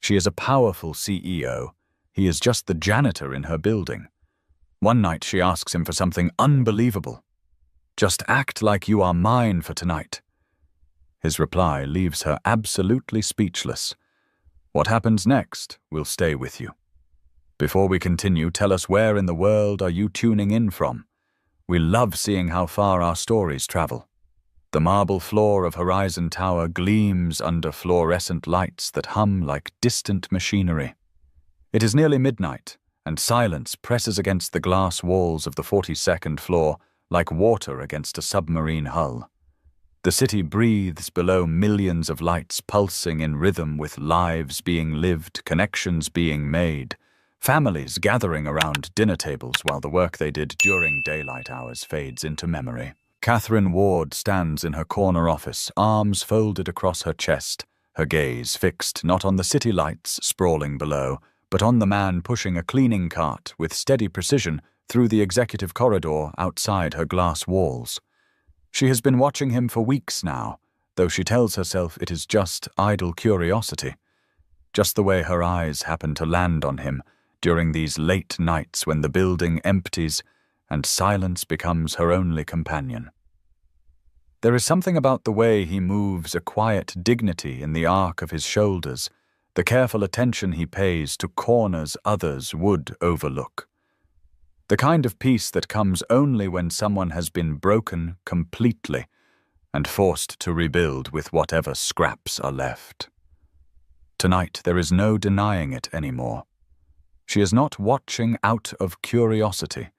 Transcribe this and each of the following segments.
She is a powerful CEO. He is just the janitor in her building. One night she asks him for something unbelievable. "Just act like you are mine for tonight." His reply leaves her absolutely speechless. What happens next will stay with you. Before we continue, tell us, where in the world are you tuning in from? We love seeing how far our stories travel. The marble floor of Horizon Tower gleams under fluorescent lights that hum like distant machinery. It is nearly midnight, and silence presses against the glass walls of the 42nd floor like water against a submarine hull. The city breathes below millions of lights pulsing in rhythm with lives being lived, connections being made, families gathering around dinner tables while the work they did during daylight hours fades into memory. Catherine Ward stands in her corner office, arms folded across her chest, her gaze fixed not on the city lights sprawling below, but on the man pushing a cleaning cart with steady precision through the executive corridor outside her glass walls. She has been watching him for weeks now, though she tells herself it is just idle curiosity. Just the way her eyes happen to land on him during these late nights when the building empties and silence becomes her only companion. There is something about the way he moves, a quiet dignity in the arc of his shoulders, the careful attention he pays to corners others would overlook. The kind of peace that comes only when someone has been broken completely and forced to rebuild with whatever scraps are left. Tonight there is no denying it anymore. She is not watching out of curiosity.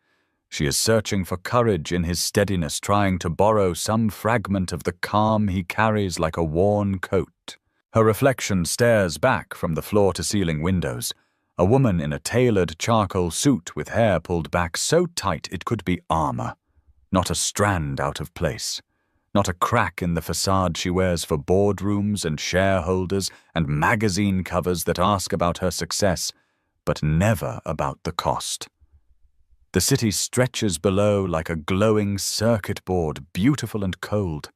She is searching for courage in his steadiness, trying to borrow some fragment of the calm he carries like a worn coat. Her reflection stares back from the floor-to-ceiling windows. A woman in a tailored charcoal suit with hair pulled back so tight it could be armor. Not a strand out of place. Not a crack in the facade she wears for boardrooms and shareholders and magazine covers that ask about her success, but never about the cost. The city stretches below like a glowing circuit board, beautiful and cold.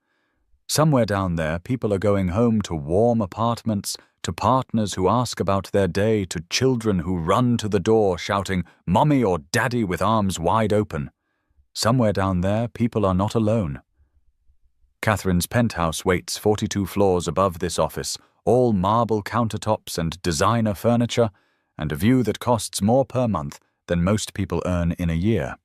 Somewhere down there, people are going home to warm apartments, to partners who ask about their day, to children who run to the door shouting, "Mommy" or "Daddy" with arms wide open. Somewhere down there, people are not alone. Catherine's penthouse waits 42 floors above this office, all marble countertops and designer furniture, and a view that costs more per month than most people earn in a year.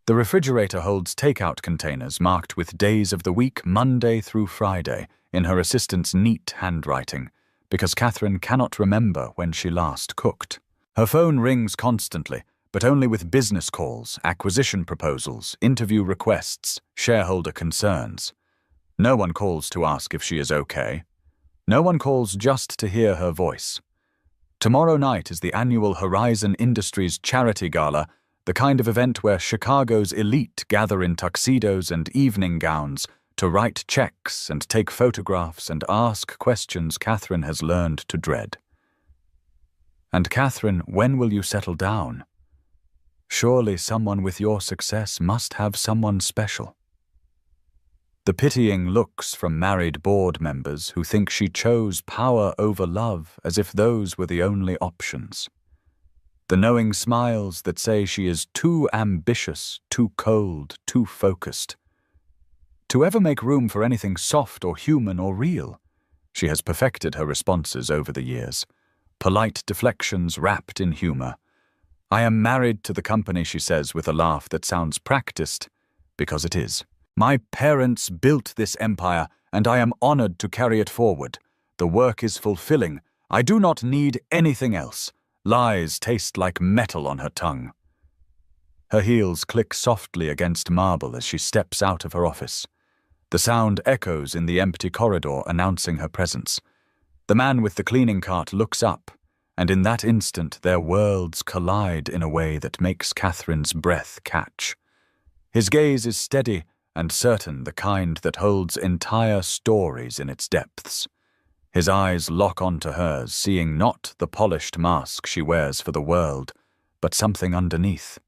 The refrigerator holds takeout containers marked with days of the week, Monday through Friday, in her assistant's neat handwriting, because Catherine cannot remember when she last cooked. Her phone rings constantly, but only with business calls, acquisition proposals, interview requests, shareholder concerns. No one calls to ask if she is okay. No one calls just to hear her voice. Tomorrow night is the annual Horizon Industries Charity Gala, the kind of event where Chicago's elite gather in tuxedos and evening gowns to write checks and take photographs and ask questions Catherine has learned to dread. And Catherine, when will you settle down? Surely someone with your success must have someone special. The pitying looks from married board members who think she chose power over love as if those were the only options. The knowing smiles that say she is too ambitious, too cold, too focused. To ever make room for anything soft or human or real, she has perfected her responses over the years. Polite deflections wrapped in humor. "I am married to the company," she says with a laugh that sounds practiced, because it is. "My parents built this empire, and I am honored to carry it forward. The work is fulfilling. I do not need anything else." Lies taste like metal on her tongue. Her heels click softly against marble as she steps out of her office. The sound echoes in the empty corridor, announcing her presence. The man with the cleaning cart looks up, and in that instant their worlds collide in a way that makes Catherine's breath catch. His gaze is steady and certain, the kind that holds entire stories in its depths. His eyes lock onto hers, seeing not the polished mask she wears for the world, but something underneath.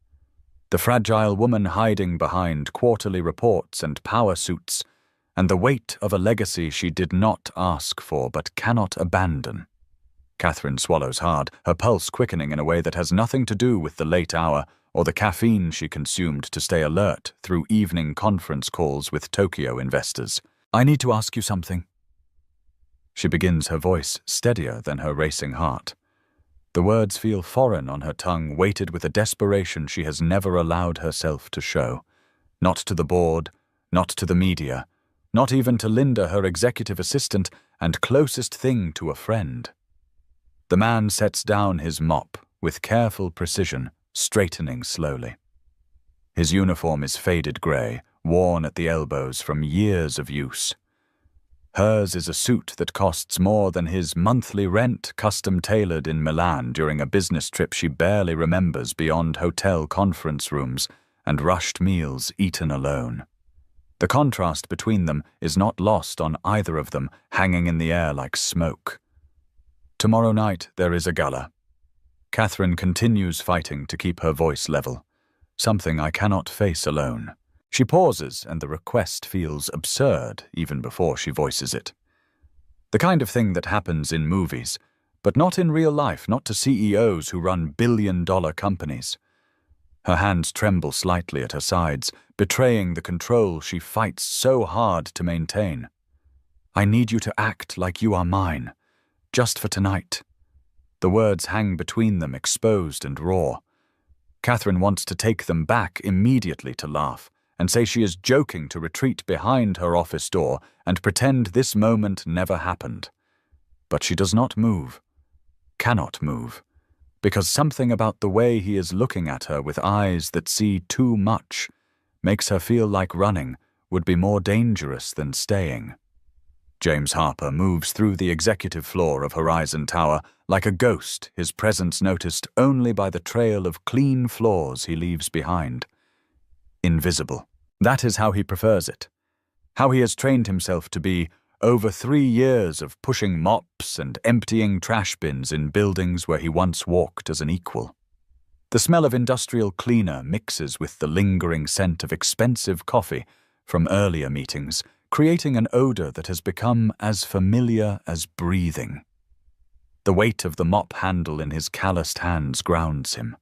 The fragile woman hiding behind quarterly reports and power suits, and the weight of a legacy she did not ask for but cannot abandon. Catherine swallows hard, her pulse quickening in a way that has nothing to do with the late hour or the caffeine she consumed to stay alert through evening conference calls with Tokyo investors. I need to ask you something. She begins, her voice steadier than her racing heart. The words feel foreign on her tongue, weighted with a desperation she has never allowed herself to show. Not to the board, not to the media, not even to Linda, her executive assistant and closest thing to a friend. The man sets down his mop with careful precision, straightening slowly. His uniform is faded grey, worn at the elbows from years of use. Hers is a suit that costs more than his monthly rent, custom-tailored in Milan during a business trip she barely remembers beyond hotel conference rooms and rushed meals eaten alone. The contrast between them is not lost on either of them, hanging in the air like smoke. Tomorrow night there is a gala. Catherine continues fighting to keep her voice level, something I cannot face alone. She pauses, and the request feels absurd even before she voices it. The kind of thing that happens in movies, but not in real life, not to CEOs who run billion-dollar companies. Her hands tremble slightly at her sides, betraying the control she fights so hard to maintain. I need you to act like you are mine, just for tonight. The words hang between them, exposed and raw. Catherine wants to take them back immediately to laugh, and say she is joking, to retreat behind her office door and pretend this moment never happened. But she does not move, cannot move, because something about the way he is looking at her with eyes that see too much makes her feel like running would be more dangerous than staying. James Harper moves through the executive floor of Horizon Tower like a ghost, his presence noticed only by the trail of clean floors he leaves behind. Invisible. That is how he prefers it. How he has trained himself to be over 3 years of pushing mops and emptying trash bins in buildings where he once walked as an equal. The smell of industrial cleaner mixes with the lingering scent of expensive coffee from earlier meetings, creating an odor that has become as familiar as breathing. The weight of the mop handle in his calloused hands grounds him,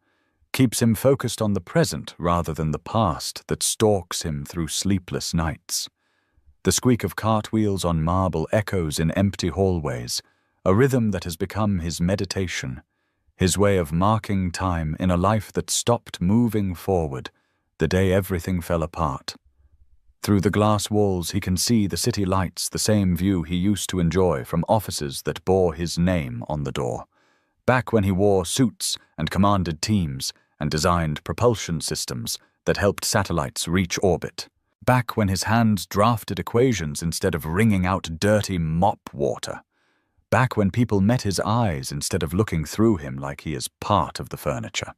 keeps him focused on the present rather than the past that stalks him through sleepless nights. The squeak of cartwheels on marble echoes in empty hallways, a rhythm that has become his meditation, his way of marking time in a life that stopped moving forward the day everything fell apart. Through the glass walls he can see the city lights, the same view he used to enjoy from offices that bore his name on the door. Back when he wore suits and commanded teams and designed propulsion systems that helped satellites reach orbit. Back when his hands drafted equations instead of wringing out dirty mop water. Back when people met his eyes instead of looking through him like he is part of the furniture.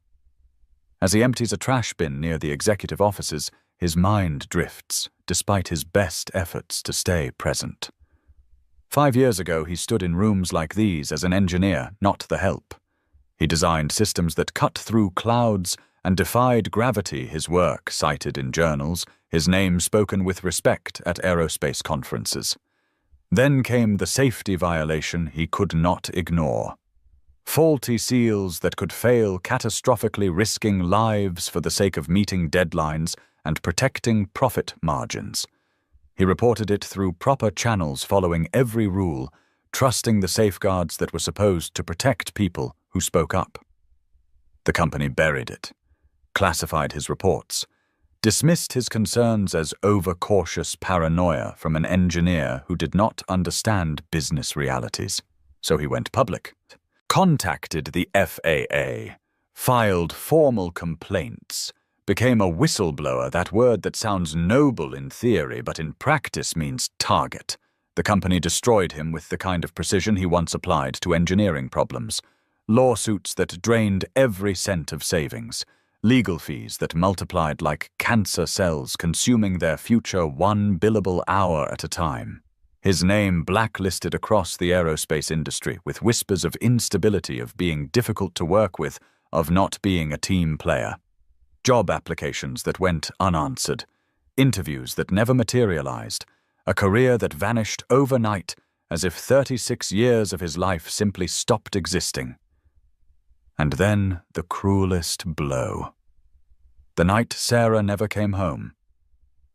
As he empties a trash bin near the executive offices, his mind drifts, despite his best efforts to stay present. 5 years ago, he stood in rooms like these as an engineer, not the help. He designed systems that cut through clouds and defied gravity, his work cited in journals, his name spoken with respect at aerospace conferences. Then came the safety violation he could not ignore. Faulty seals that could fail catastrophically, risking lives for the sake of meeting deadlines and protecting profit margins. He reported it through proper channels, following every rule, trusting the safeguards that were supposed to protect people who spoke up. The company buried it, classified his reports, dismissed his concerns as overcautious paranoia from an engineer who did not understand business realities. So he went public, contacted the FAA, filed formal complaints, became a whistleblower, that word that sounds noble in theory but in practice means target. The company destroyed him with the kind of precision he once applied to engineering problems. Lawsuits that drained every cent of savings. Legal fees that multiplied like cancer cells, consuming their future 1 billable hour at a time. His name blacklisted across the aerospace industry, with whispers of instability, of being difficult to work with, of not being a team player. Job applications that went unanswered, interviews that never materialized, a career that vanished overnight as if 36 years of his life simply stopped existing. And then the cruelest blow. The night Sarah never came home.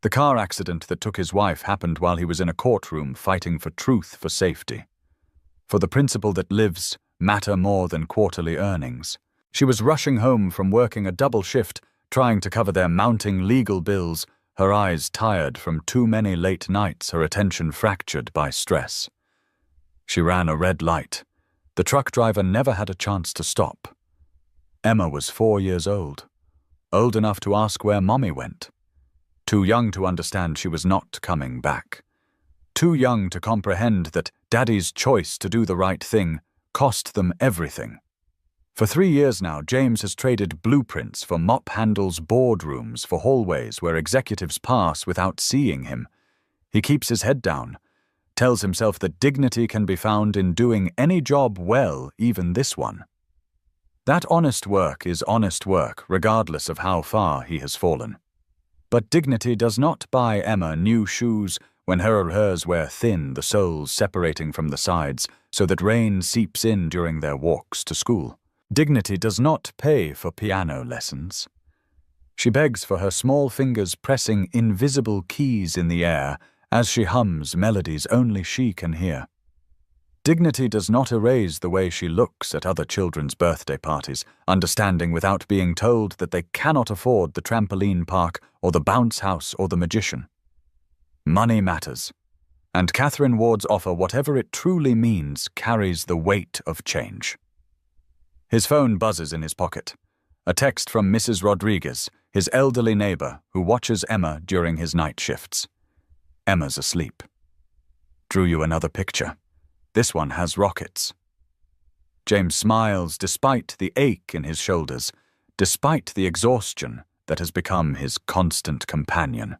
The car accident that took his wife happened while he was in a courtroom fighting for truth for safety. For the principle that lives matter more than quarterly earnings. She was rushing home from working a double shift, trying to cover their mounting legal bills, her eyes tired from too many late nights, her attention fractured by stress. She ran a red light. The truck driver never had a chance to stop. Emma was 4 years old enough to ask where Mommy went. Too young to understand she was not coming back. Too young to comprehend that Daddy's choice to do the right thing cost them everything. For 3 years now, James has traded blueprints for mop handles, boardrooms, for hallways where executives pass without seeing him. He keeps his head down, tells himself that dignity can be found in doing any job well, even this one. That honest work is honest work, regardless of how far he has fallen. But dignity does not buy Emma new shoes when hers wear thin, the soles separating from the sides, so that rain seeps in during their walks to school. Dignity does not pay for piano lessons. She begs for her small fingers pressing invisible keys in the air as she hums melodies only she can hear. Dignity does not erase the way she looks at other children's birthday parties, understanding without being told that they cannot afford the trampoline park or the bounce house or the magician. Money matters, and Catherine Ward's offer, whatever it truly means, carries the weight of change. His phone buzzes in his pocket. A text from Mrs. Rodriguez, his elderly neighbor, who watches Emma during his night shifts. Emma's asleep. Drew you another picture. This one has rockets. James smiles despite the ache in his shoulders, despite the exhaustion that has become his constant companion.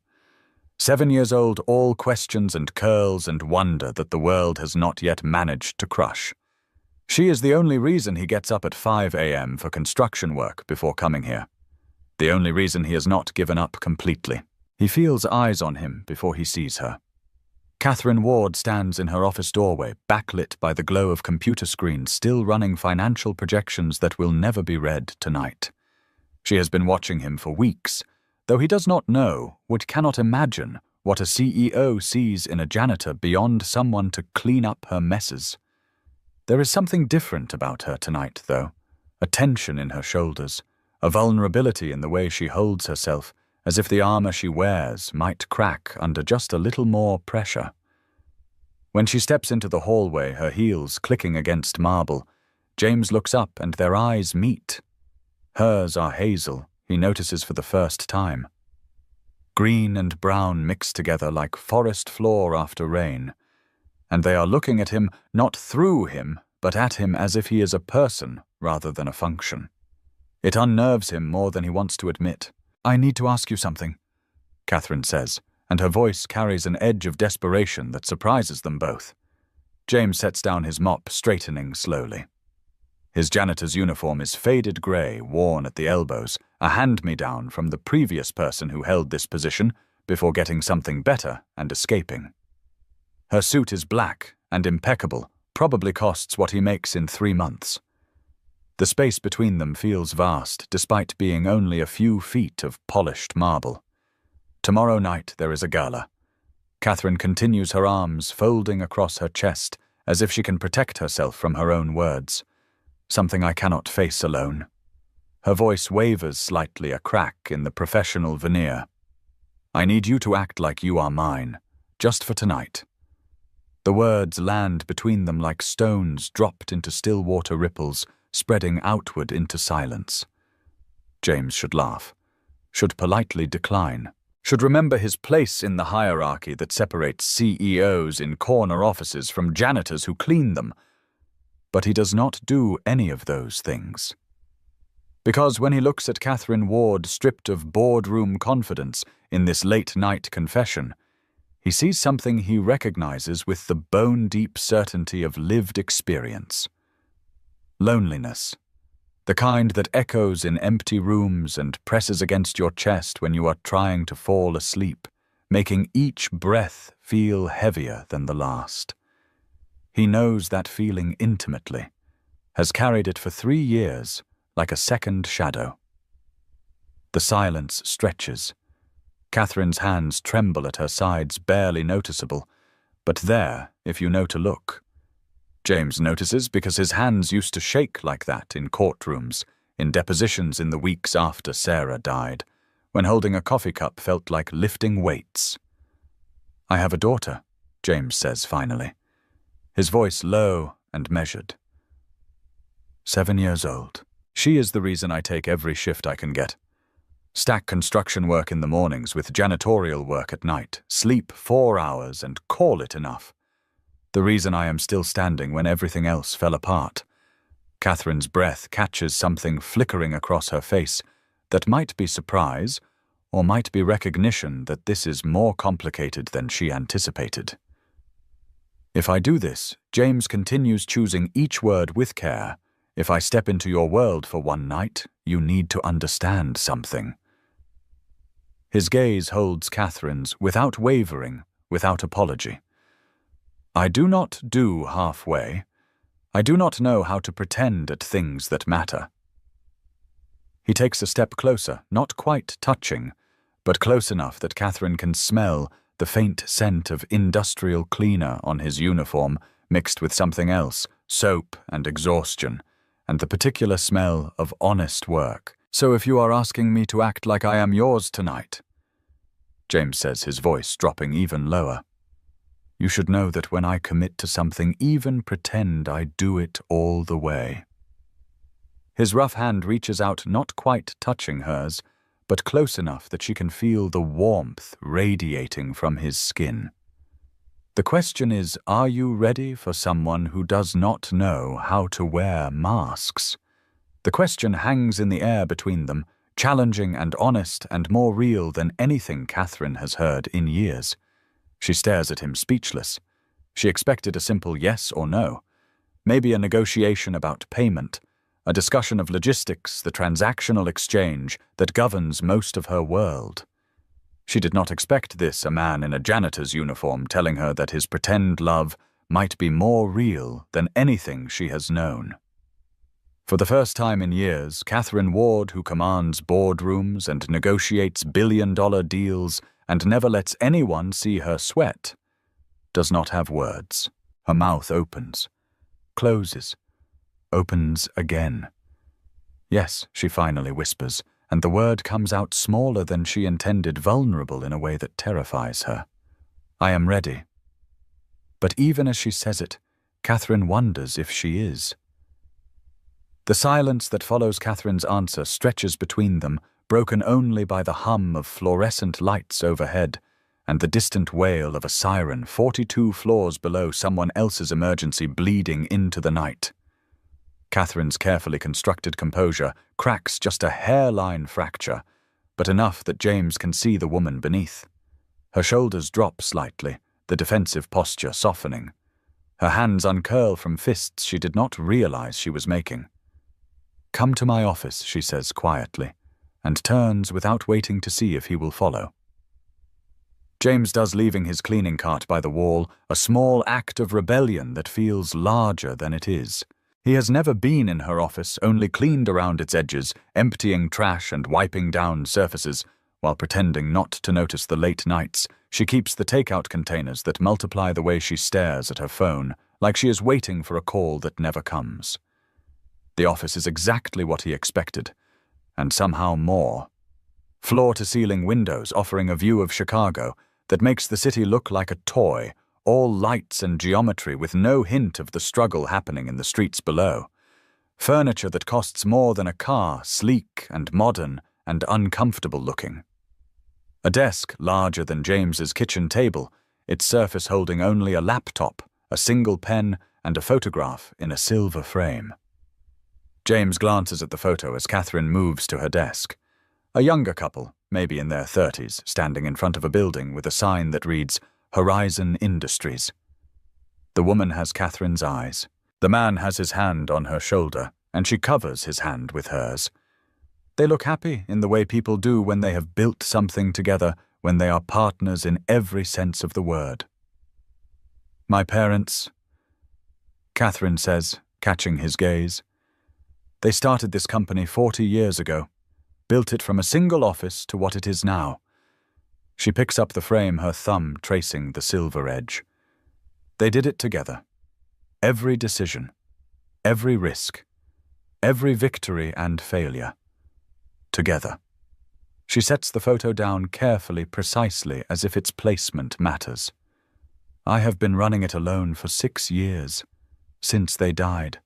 7 years old, all questions and curls and wonder that the world has not yet managed to crush. She is the only reason he gets up at 5 a.m. for construction work before coming here. The only reason he has not given up completely. He feels eyes on him before he sees her. Catherine Ward stands in her office doorway, backlit by the glow of computer screens, still running financial projections that will never be read tonight. She has been watching him for weeks, though he does not know, cannot imagine, what a CEO sees in a janitor beyond someone to clean up her messes. There is something different about her tonight, though. A tension in her shoulders, a vulnerability in the way she holds herself, as if the armor she wears might crack under just a little more pressure. When she steps into the hallway, her heels clicking against marble, James looks up and their eyes meet. Hers are hazel, he notices for the first time. Green and brown mixed together like forest floor after rain, and they are looking at him not through him, but at him as if he is a person rather than a function. It unnerves him more than he wants to admit. "I need to ask you something," Catherine says, and her voice carries an edge of desperation that surprises them both. James sets down his mop, straightening slowly. His janitor's uniform is faded grey, worn at the elbows, a hand-me-down from the previous person who held this position before getting something better and escaping. Her suit is black and impeccable, probably costs what he makes in 3 months. The space between them feels vast, despite being only a few feet of polished marble. Tomorrow night there is a gala. Catherine continues her arms folding across her chest, as if she can protect herself from her own words. Something I cannot face alone. Her voice wavers slightly, a crack in the professional veneer. I need you to act like you are mine, just for tonight. The words land between them like stones dropped into still water ripples, spreading outward into silence. James should laugh, should politely decline, should remember his place in the hierarchy that separates CEOs in corner offices from janitors who clean them. But he does not do any of those things. Because when he looks at Catherine Ward stripped of boardroom confidence in this late-night confession, he sees something he recognizes with the bone-deep certainty of lived experience. Loneliness, the kind that echoes in empty rooms and presses against your chest when you are trying to fall asleep, making each breath feel heavier than the last. He knows that feeling intimately, has carried it for 3 years like a second shadow. The silence stretches. Catherine's hands tremble at her sides, barely noticeable, but there, if you know to look. James notices because his hands used to shake like that in courtrooms, in depositions in the weeks after Sarah died, when holding a coffee cup felt like lifting weights. "I have a daughter," James says finally, his voice low and measured. 7 years old. She is the reason I take every shift I can get. Stack construction work in the mornings with janitorial work at night, sleep 4 hours and call it enough. The reason I am still standing when everything else fell apart. Catherine's breath catches something flickering across her face that might be surprise or might be recognition that this is more complicated than she anticipated. "If I do this," James continues, choosing each word with care, "if I step into your world for one night, you need to understand something." His gaze holds Catherine's without wavering, without apology. "I do not do halfway. I do not know how to pretend at things that matter." He takes a step closer, not quite touching, but close enough that Catherine can smell the faint scent of industrial cleaner on his uniform mixed with something else, soap and exhaustion, and the particular smell of honest work. "So if you are asking me to act like I am yours tonight," James says, his voice dropping even lower, "you should know that when I commit to something, even pretend I do it all the way." His rough hand reaches out, not quite touching hers, but close enough that she can feel the warmth radiating from his skin. The question is, are you ready for someone who does not know how to wear masks? The question hangs in the air between them, challenging and honest and more real than anything Catherine has heard in years. She stares at him speechless. She expected a simple yes or no, maybe a negotiation about payment, a discussion of logistics, the transactional exchange that governs most of her world. She did not expect this, a man in a janitor's uniform telling her that his pretend love might be more real than anything she has known. For the first time in years, Catherine Ward, who commands boardrooms and negotiates billion-dollar deals and never lets anyone see her sweat, does not have words. Her mouth opens, closes, opens again. "Yes," she finally whispers, and the word comes out smaller than she intended, vulnerable in a way that terrifies her. "I am ready." But even as she says it, Catherine wonders if she is. The silence that follows Catherine's answer stretches between them, broken only by the hum of fluorescent lights overhead and the distant wail of a siren 42 floors below someone else's emergency bleeding into the night. Catherine's carefully constructed composure cracks just a hairline fracture, but enough that James can see the woman beneath. Her shoulders drop slightly, the defensive posture softening. Her hands uncurl from fists she did not realize she was making. "Come to my office," she says quietly, and turns without waiting to see if he will follow. James does, leaving his cleaning cart by the wall, a small act of rebellion that feels larger than it is. He has never been in her office, only cleaned around its edges, emptying trash and wiping down surfaces, while pretending not to notice the late nights. She keeps the takeout containers that multiply the way she stares at her phone, like she is waiting for a call that never comes. The office is exactly what he expected, and somehow more. Floor-to-ceiling windows offering a view of Chicago that makes the city look like a toy, all lights and geometry with no hint of the struggle happening in the streets below. Furniture that costs more than a car, sleek and modern and uncomfortable looking. A desk larger than James's kitchen table, its surface holding only a laptop, a single pen, and a photograph in a silver frame. James glances at the photo as Catherine moves to her desk. A younger couple, maybe in their 30s, standing in front of a building with a sign that reads, Horizon Industries. The woman has Catherine's eyes. The man has his hand on her shoulder, and she covers his hand with hers. They look happy in the way people do when they have built something together, when they are partners in every sense of the word. My parents, Catherine says, catching his gaze. They started this company 40 years ago, built it from a single office to what it is now. She picks up the frame, her thumb tracing the silver edge. They did it together. Every decision, every risk, every victory and failure. Together. She sets the photo down carefully, precisely, as if its placement matters. I have been running it alone for 6 years, since they died.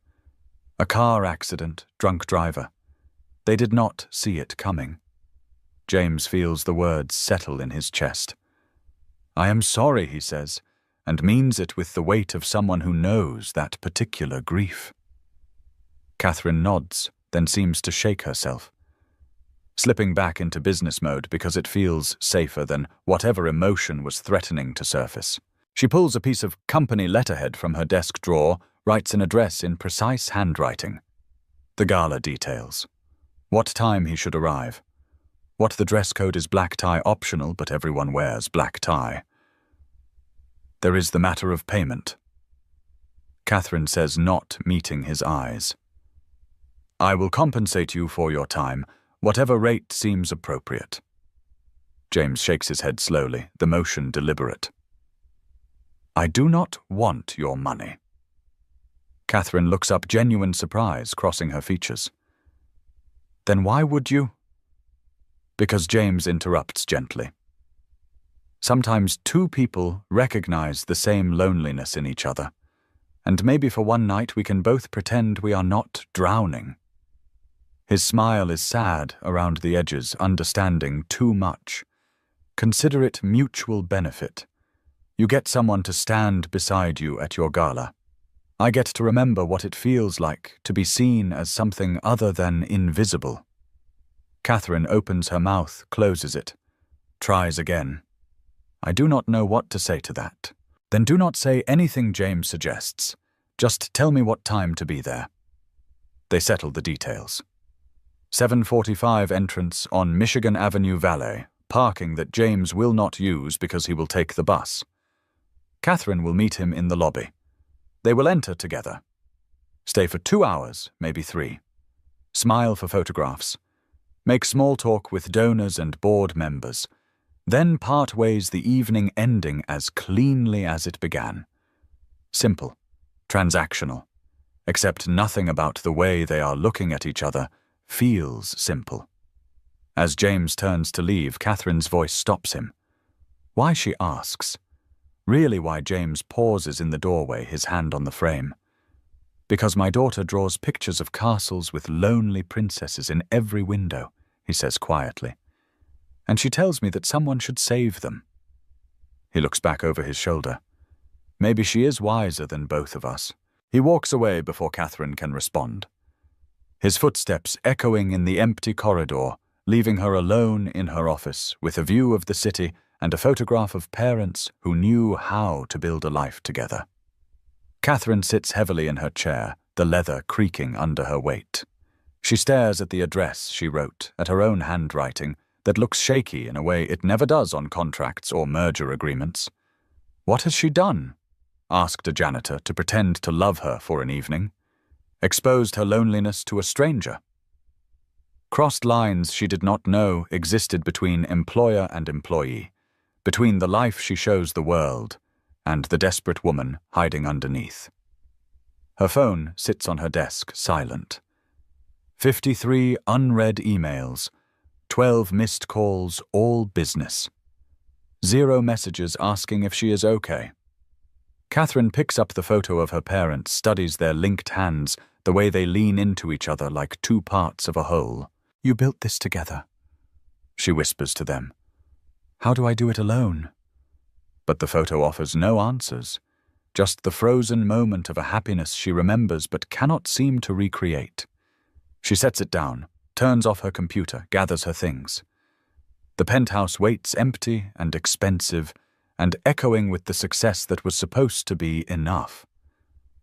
A car accident, drunk driver. They did not see it coming. James feels the words settle in his chest. I am sorry, he says, and means it with the weight of someone who knows that particular grief. Catherine nods, then seems to shake herself, slipping back into business mode because it feels safer than whatever emotion was threatening to surface. She pulls a piece of company letterhead from her desk drawer, writes an address in precise handwriting. The gala details. What time he should arrive. What the dress code is black tie optional, but everyone wears black tie. There is the matter of payment. Catherine says, not meeting his eyes. I will compensate you for your time, whatever rate seems appropriate. James shakes his head slowly, the motion deliberate. I do not want your money. Catherine looks up, genuine surprise crossing her features. Then why would you? Because James interrupts gently. Sometimes two people recognize the same loneliness in each other, and maybe for one night we can both pretend we are not drowning. His smile is sad around the edges, understanding too much. Consider it mutual benefit. You get someone to stand beside you at your gala. I get to remember what it feels like to be seen as something other than invisible. Catherine opens her mouth, closes it, tries again. I do not know what to say to that. Then do not say anything James suggests. Just tell me what time to be there. They settle the details. 7:45 entrance on Michigan Avenue Valet, parking that James will not use because he will take the bus. Catherine will meet him in the lobby. They will enter together. Stay for 2 hours, maybe 3. Smile for photographs. Make small talk with donors and board members. Then part ways, the evening ending as cleanly as it began. Simple. Transactional. Except nothing about the way they are looking at each other feels simple. As James turns to leave, Catherine's voice stops him. Why, she asks. Really why James pauses in the doorway, his hand on the frame. Because my daughter draws pictures of castles with lonely princesses in every window, he says quietly. And she tells me that someone should save them. He looks back over his shoulder. Maybe she is wiser than both of us. He walks away before Catherine can respond. His footsteps echoing in the empty corridor, leaving her alone in her office with a view of the city and a photograph of parents who knew how to build a life together. Catherine sits heavily in her chair, the leather creaking under her weight. She stares at the address she wrote, at her own handwriting, that looks shaky in a way it never does on contracts or merger agreements. What has she done? Asked a janitor to pretend to love her for an evening. Exposed her loneliness to a stranger. Crossed lines she did not know existed between employer and employee, between the life she shows the world and the desperate woman hiding underneath. Her phone sits on her desk, silent. 53 unread emails, 12 missed calls, all business. 0 messages asking if she is okay. Catherine picks up the photo of her parents, studies their linked hands, the way they lean into each other like 2 parts of a whole. You built this together, she whispers to them. How do I do it alone? But the photo offers no answers, just the frozen moment of a happiness she remembers but cannot seem to recreate. She sets it down, turns off her computer, gathers her things. The penthouse waits empty and expensive, and echoing with the success that was supposed to be enough.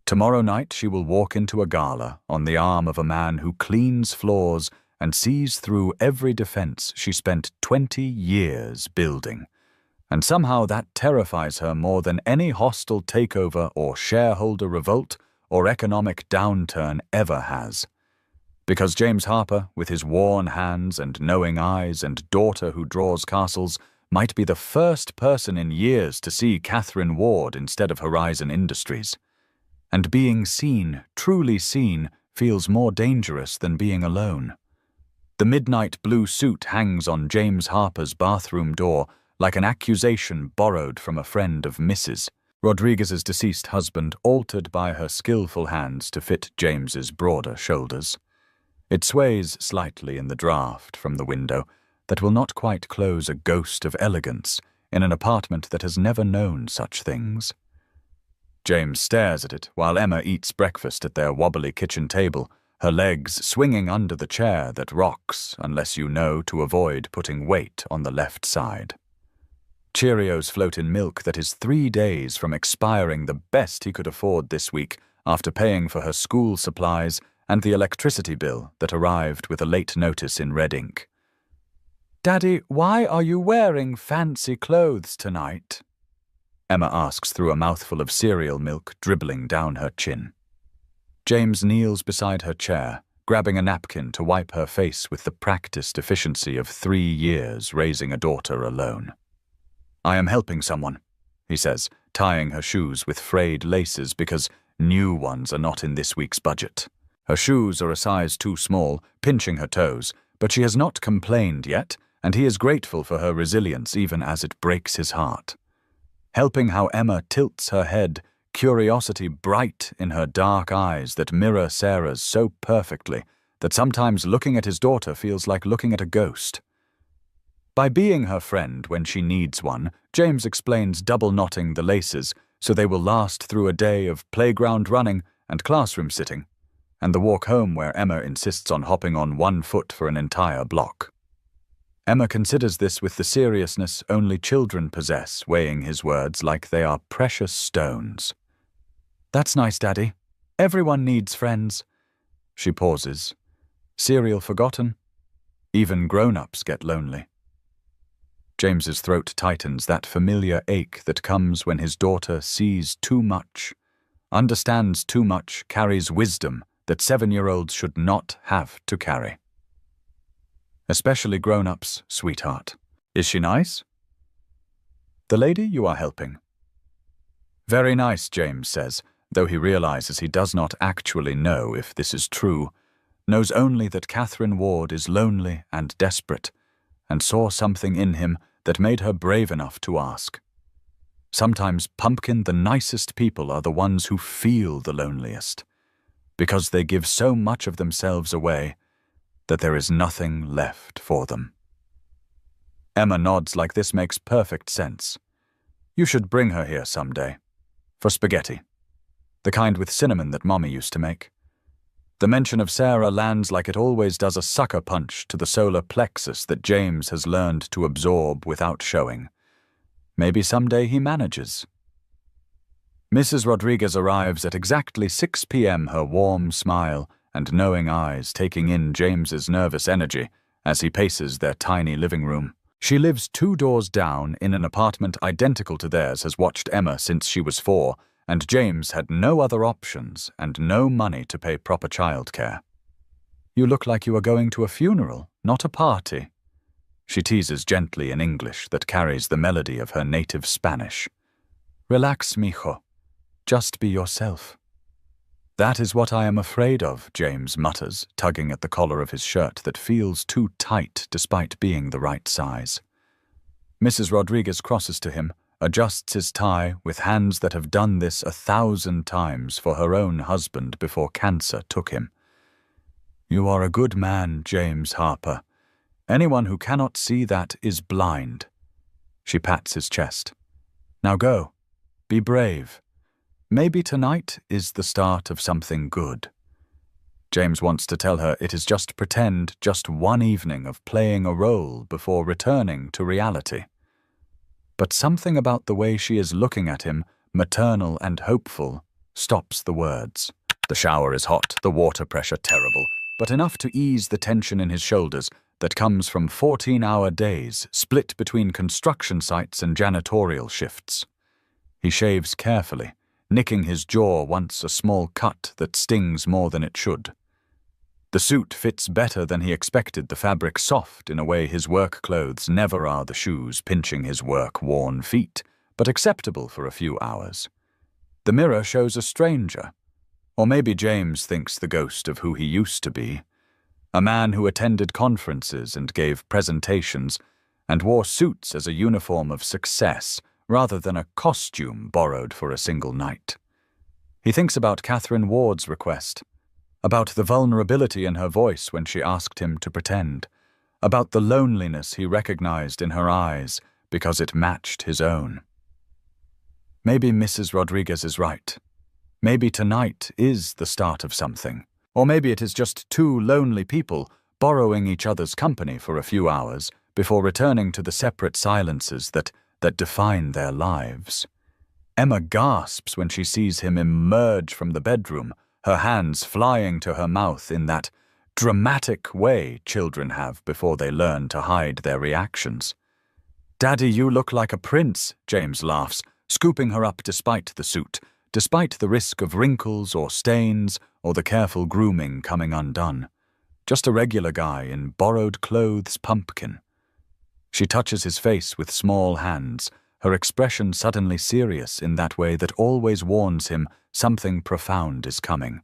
Tomorrow night she will walk into a gala on the arm of a man who cleans floors and sees through every defense she spent 20 years building. And somehow that terrifies her more than any hostile takeover or shareholder revolt or economic downturn ever has. Because James Harper, with his worn hands and knowing eyes and daughter who draws castles, might be the first person in years to see Catherine Ward instead of Horizon Industries. And being seen, truly seen, feels more dangerous than being alone. The midnight blue suit hangs on James Harper's bathroom door like an accusation borrowed from a friend of Mrs. Rodriguez's deceased husband, altered by her skillful hands to fit James's broader shoulders. It sways slightly in the draught from the window that will not quite close a ghost of elegance in an apartment that has never known such things. James stares at it while Emma eats breakfast at their wobbly kitchen table, her legs swinging under the chair that rocks unless you know to avoid putting weight on the left side. Cheerios float in milk that is 3 days from expiring, the best he could afford this week after paying for her school supplies and the electricity bill that arrived with a late notice in red ink. "Daddy, why are you wearing fancy clothes tonight?" Emma asks through a mouthful of cereal milk dribbling down her chin. James kneels beside her chair, grabbing a napkin to wipe her face with the practiced efficiency of 3 years raising a daughter alone. "I am helping someone," he says, tying her shoes with frayed laces because new ones are not in this week's budget. Her shoes are a size too small, pinching her toes, but she has not complained yet, and he is grateful for her resilience even as it breaks his heart. Helping how Emma tilts her head, curiosity bright in her dark eyes that mirror Sarah's so perfectly that sometimes looking at his daughter feels like looking at a ghost. By being her friend when she needs one, James explains double-knotting the laces so they will last through a day of playground running and classroom sitting, and the walk home where Emma insists on hopping on 1 foot for an entire block. Emma considers this with the seriousness only children possess, weighing his words like they are precious stones. "That's nice, Daddy. Everyone needs friends." She pauses. Cereal forgotten? Even grown-ups get lonely. James's throat tightens, that familiar ache that comes when his daughter sees too much, understands too much, carries wisdom that 7-year-olds should not have to carry. Especially grown-ups, sweetheart. "Is she nice?" "The lady you are helping." "Very nice," James says, though he realizes he does not actually know if this is true, knows only that Catherine Ward is lonely and desperate, and saw something in him that made her brave enough to ask. Sometimes, Pumpkin, the nicest people are the ones who feel the loneliest, because they give so much of themselves away that there is nothing left for them. Emma nods like this makes perfect sense. "You should bring her here someday. For spaghetti. The kind with cinnamon that Mommy used to make." The mention of Sarah lands like it always does, a sucker punch to the solar plexus that James has learned to absorb without showing. Maybe someday he manages. Mrs. Rodriguez arrives at exactly 6 p.m., her warm smile and knowing eyes taking in James's nervous energy as he paces their tiny living room. She lives 2 doors down in an apartment identical to theirs, has watched Emma since she was 4, and James had no other options and no money to pay proper childcare. "You look like you are going to a funeral, not a party," she teases gently in English that carries the melody of her native Spanish. "Relax, mijo. Just be yourself." "That is what I am afraid of," James mutters, tugging at the collar of his shirt that feels too tight despite being the right size. Mrs. Rodriguez crosses to him, adjusts his tie with hands that have done this 1,000 times for her own husband before cancer took him. "You are a good man, James Harper. Anyone who cannot see that is blind." She pats his chest. "Now go. Be brave. Maybe tonight is the start of something good." James wants to tell her it is just pretend, just one evening of playing a role before returning to reality. But something about the way she is looking at him, maternal and hopeful, stops the words. The shower is hot, the water pressure terrible, but enough to ease the tension in his shoulders that comes from 14-hour days split between construction sites and janitorial shifts. He shaves carefully, nicking his jaw once a small cut that stings more than it should. The suit fits better than he expected, the fabric soft in a way his work clothes never are, the shoes pinching his work-worn feet, but acceptable for a few hours. The mirror shows a stranger, or maybe James thinks the ghost of who he used to be, a man who attended conferences and gave presentations and wore suits as a uniform of success rather than a costume borrowed for a single night. He thinks about Catherine Ward's request, about the vulnerability in her voice when she asked him to pretend, about the loneliness he recognized in her eyes because it matched his own. Maybe Mrs. Rodriguez is right. Maybe tonight is the start of something. Or maybe it is just two lonely people borrowing each other's company for a few hours before returning to the separate silences that define their lives. Emma gasps when she sees him emerge from the bedroom, her hands flying to her mouth in that dramatic way children have before they learn to hide their reactions. "Daddy, you look like a prince," James laughs, scooping her up despite the suit, despite the risk of wrinkles or stains or the careful grooming coming undone. Just a regular guy in borrowed clothes pumpkin. She touches his face with small hands, her expression suddenly serious in that way that always warns him something profound is coming.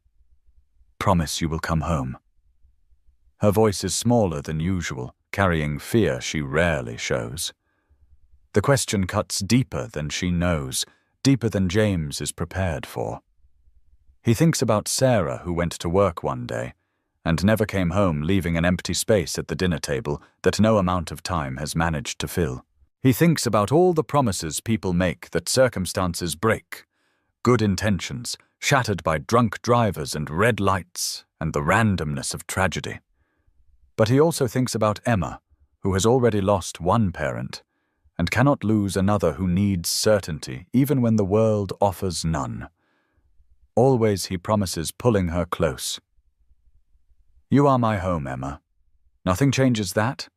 "Promise you will come home." Her voice is smaller than usual, carrying fear she rarely shows. The question cuts deeper than she knows, deeper than James is prepared for. He thinks about Sarah, who went to work one day and never came home, leaving an empty space at the dinner table that no amount of time has managed to fill. He thinks about all the promises people make that circumstances break, good intentions shattered by drunk drivers and red lights and the randomness of tragedy. But he also thinks about Emma, who has already lost one parent and cannot lose another, who needs certainty even when the world offers none. Always he promises pulling her close. "You are my home, Emma. Nothing changes that.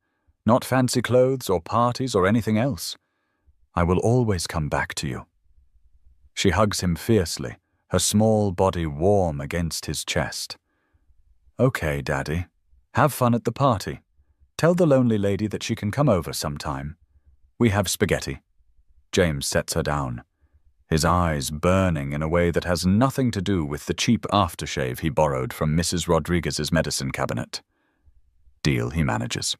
Not fancy clothes or parties or anything else. I will always come back to you." She hugs him fiercely, her small body warm against his chest. "Okay, Daddy. Have fun at the party. Tell the lonely lady that she can come over sometime. We have spaghetti." James sets her down, his eyes burning in a way that has nothing to do with the cheap aftershave he borrowed from Mrs. Rodriguez's medicine cabinet. Deal, he manages.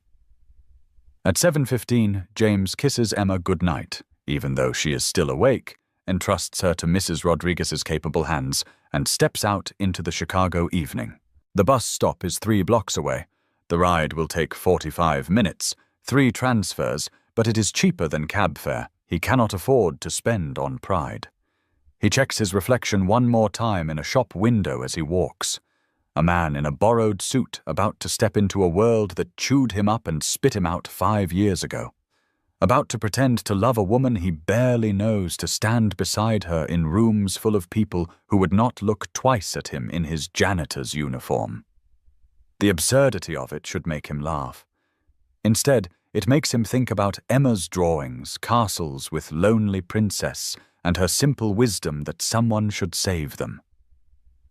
At 7:15, James kisses Emma goodnight, even though she is still awake, entrusts her to Mrs. Rodriguez's capable hands, and steps out into the Chicago evening. The bus stop is 3 blocks away. The ride will take 45 minutes, 3 transfers, but it is cheaper than cab fare he cannot afford to spend on pride. He checks his reflection one more time in a shop window as he walks. A man in a borrowed suit about to step into a world that chewed him up and spit him out 5 years ago. About to pretend to love a woman he barely knows, to stand beside her in rooms full of people who would not look twice at him in his janitor's uniform. The absurdity of it should make him laugh. Instead, it makes him think about Emma's drawings, castles with lonely princess, and her simple wisdom that someone should save them.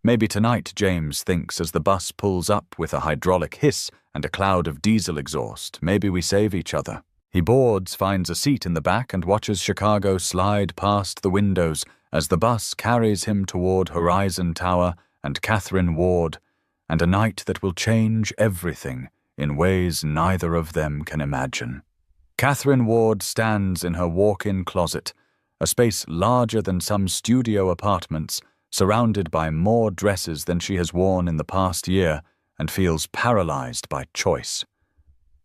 Maybe tonight, James thinks as the bus pulls up with a hydraulic hiss and a cloud of diesel exhaust, maybe we save each other. He boards, finds a seat in the back, and watches Chicago slide past the windows as the bus carries him toward Horizon Tower and Catherine Ward, and a night that will change everything in ways neither of them can imagine. Catherine Ward stands in her walk-in closet, a space larger than some studio apartments, surrounded by more dresses than she has worn in the past year, and feels paralyzed by choice.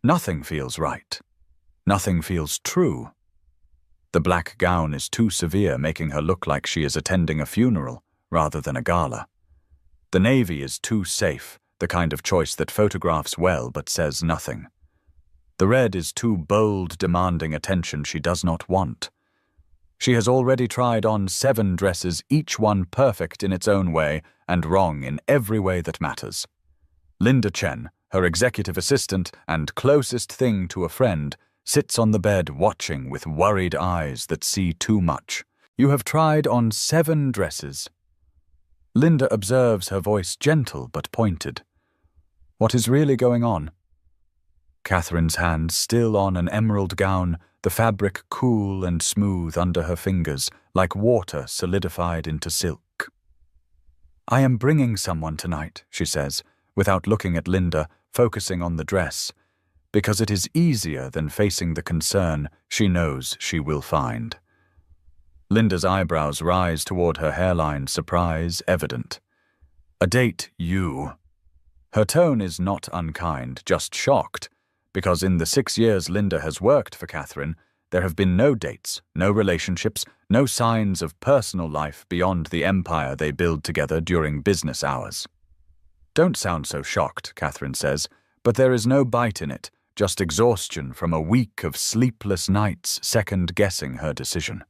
Nothing feels right. Nothing feels true. The black gown is too severe, making her look like she is attending a funeral rather than a gala. The navy is too safe, the kind of choice that photographs well but says nothing. The red is too bold, demanding attention she does not want. She has already tried on 7 dresses, each one perfect in its own way and wrong in every way that matters. Linda Chen, her executive assistant and closest thing to a friend, sits on the bed watching with worried eyes that see too much. You have tried on 7 dresses. Linda observes her voice gentle but pointed. What is really going on? Catherine's hand still on an emerald gown, the fabric cool and smooth under her fingers, like water solidified into silk. I am bringing someone tonight, she says, without looking at Linda, focusing on the dress, because it is easier than facing the concern she knows she will find. Linda's eyebrows rise toward her hairline, surprise evident. A date, you. Her tone is not unkind, just shocked, because in the 6 years Linda has worked for Catherine, there have been no dates, no relationships, no signs of personal life beyond the empire they build together during business hours. Don't sound so shocked, Catherine says, but there is no bite in it, just exhaustion from a week of sleepless nights second-guessing her decision.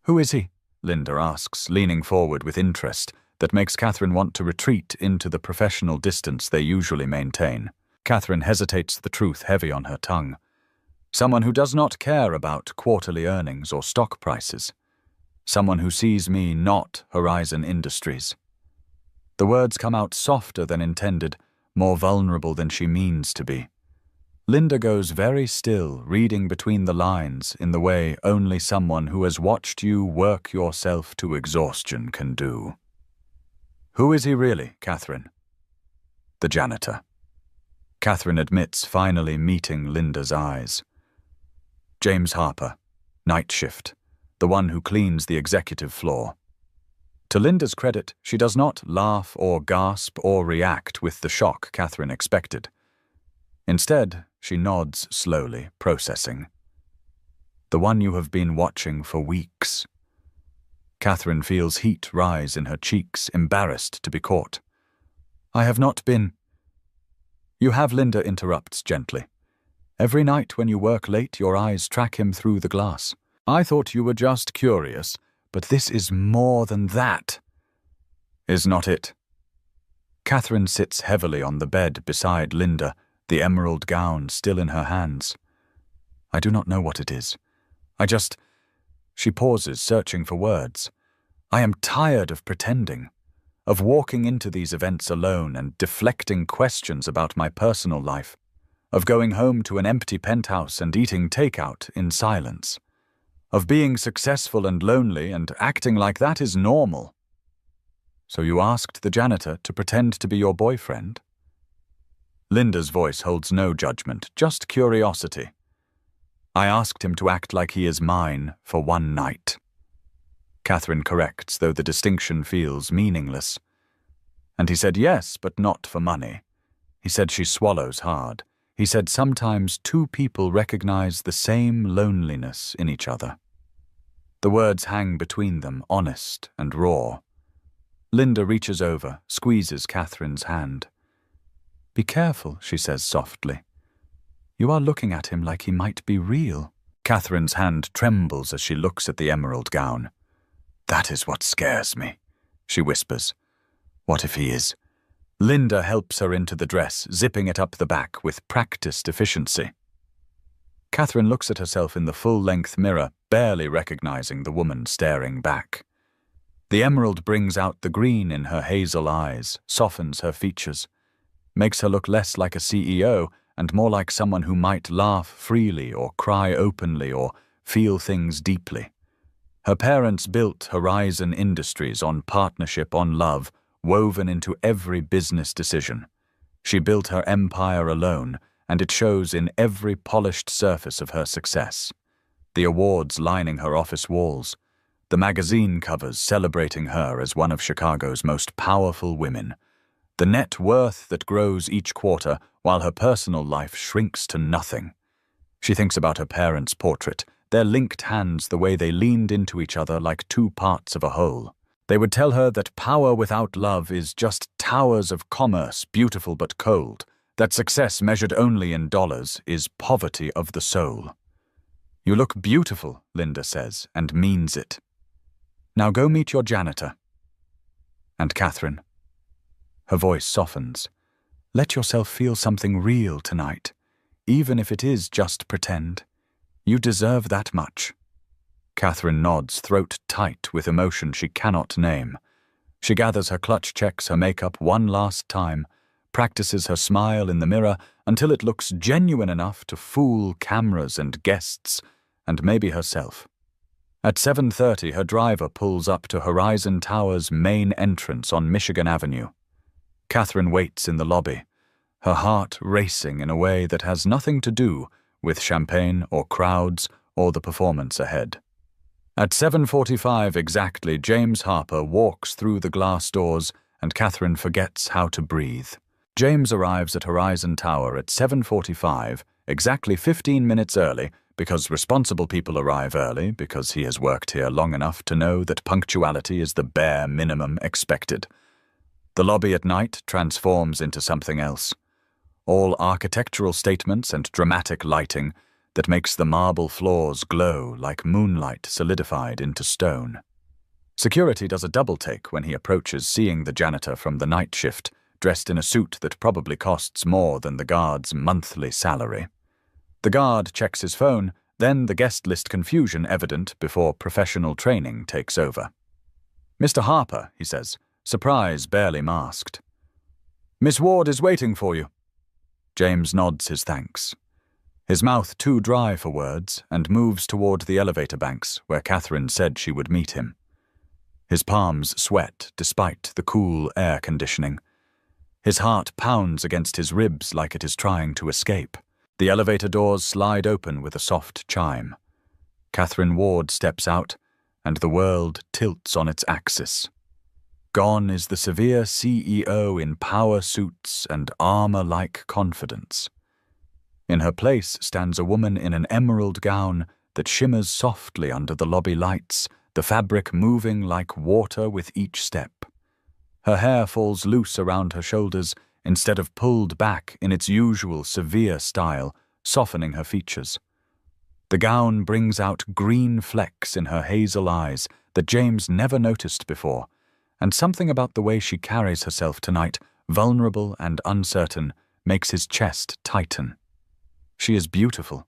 Who is he? Linda asks, leaning forward with interest that makes Catherine want to retreat into the professional distance they usually maintain. Catherine hesitates, the truth heavy on her tongue. Someone who does not care about quarterly earnings or stock prices. Someone who sees me not Horizon Industries. The words come out softer than intended, more vulnerable than she means to be. Linda goes very still, reading between the lines in the way only someone who has watched you work yourself to exhaustion can do. Who is he really, Catherine? The janitor. Catherine admits, finally meeting Linda's eyes. James Harper, night shift, the one who cleans the executive floor. To Linda's credit, she does not laugh or gasp or react with the shock Catherine expected. Instead, she nods slowly, processing. The one you have been watching for weeks. Catherine feels heat rise in her cheeks, embarrassed to be caught. I have not been... You have, Linda interrupts gently. Every night when you work late, your eyes track him through the glass. I thought you were just curious, but this is more than that. Is not it? Catherine sits heavily on the bed beside Linda, the emerald gown still in her hands. I do not know what it is. She pauses, searching for words. I am tired of pretending, of walking into these events alone and deflecting questions about my personal life, of going home to an empty penthouse and eating takeout in silence, of being successful and lonely and acting like that is normal. So you asked the janitor to pretend to be your boyfriend? Linda's voice holds no judgment, just curiosity. I asked him to act like he is mine for one night. Catherine corrects, though the distinction feels meaningless. And he said yes, but not for money. He said she swallows hard. He said sometimes 2 people recognize the same loneliness in each other. The words hang between them, honest and raw. Linda reaches over, squeezes Catherine's hand. Be careful, she says softly. You are looking at him like he might be real. Catherine's hand trembles as she looks at the emerald gown. That is what scares me, she whispers. What if he is? Linda helps her into the dress, zipping it up the back with practiced efficiency. Catherine looks at herself in the full-length mirror, barely recognizing the woman staring back. The emerald brings out the green in her hazel eyes, softens her features, makes her look less like a CEO and more like someone who might laugh freely or cry openly or feel things deeply. Her parents built Horizon Industries on partnership, on love, woven into every business decision. She built her empire alone, and it shows in every polished surface of her success. The awards lining her office walls, the magazine covers celebrating her as one of Chicago's most powerful women, the net worth that grows each quarter while her personal life shrinks to nothing. She thinks about her parents' portrait, their linked hands the way they leaned into each other like 2 parts of a whole. They would tell her that power without love is just towers of commerce, beautiful but cold, that success measured only in dollars is poverty of the soul. You look beautiful, Linda says, and means it. Now go meet your janitor. And Catherine. Her voice softens. Let yourself feel something real tonight, even if it is just pretend. You deserve that much. Catherine nods, throat tight with emotion she cannot name. She gathers her clutch, checks her makeup one last time, practices her smile in the mirror until it looks genuine enough to fool cameras and guests, and maybe herself. At 7:30, her driver pulls up to Horizon Tower's main entrance on Michigan Avenue. Catherine waits in the lobby, her heart racing in a way that has nothing to do with champagne or crowds or the performance ahead. At 7:45 exactly, James Harper walks through the glass doors and Catherine forgets how to breathe. James arrives at Horizon Tower at 7:45, exactly 15 minutes early, because responsible people arrive early, because he has worked here long enough to know that punctuality is the bare minimum expected. The lobby at night transforms into something else. All architectural statements and dramatic lighting that makes the marble floors glow like moonlight solidified into stone. Security does a double-take when he approaches, seeing the janitor from the night shift, dressed in a suit that probably costs more than the guard's monthly salary. The guard checks his phone, then the guest list confusion evident before professional training takes over. "Mr. Harper," he says, surprise barely masked. "Miss Ward is waiting for you." James nods his thanks. His mouth too dry for words, and moves toward the elevator banks where Catherine said she would meet him. His palms sweat despite the cool air conditioning. His heart pounds against his ribs like it is trying to escape. The elevator doors slide open with a soft chime. Catherine Ward steps out, and the world tilts on its axis. Gone is the severe CEO in power suits and armor-like confidence. In her place stands a woman in an emerald gown that shimmers softly under the lobby lights, the fabric moving like water with each step. Her hair falls loose around her shoulders instead of pulled back in its usual severe style, softening her features. The gown brings out green flecks in her hazel eyes that James never noticed before, and something about the way she carries herself tonight, vulnerable and uncertain, makes his chest tighten. She is beautiful,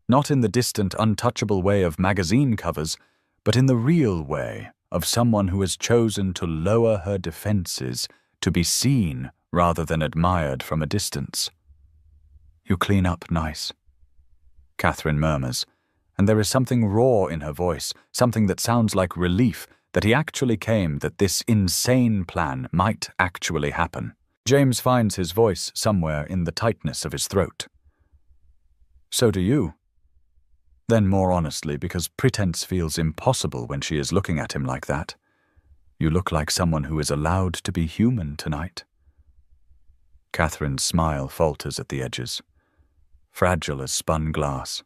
not in the distant, untouchable way of magazine covers, but in the real way of someone who has chosen to lower her defenses, to be seen rather than admired from a distance. "You clean up nice," Catherine murmurs, and there is something raw in her voice, something that sounds like relief that he actually came, that this insane plan might actually happen. James finds his voice somewhere in the tightness of his throat. "So do you." Then more honestly, because pretense feels impossible when she is looking at him like that. "You look like someone who is allowed to be human tonight." Catherine's smile falters at the edges, fragile as spun glass.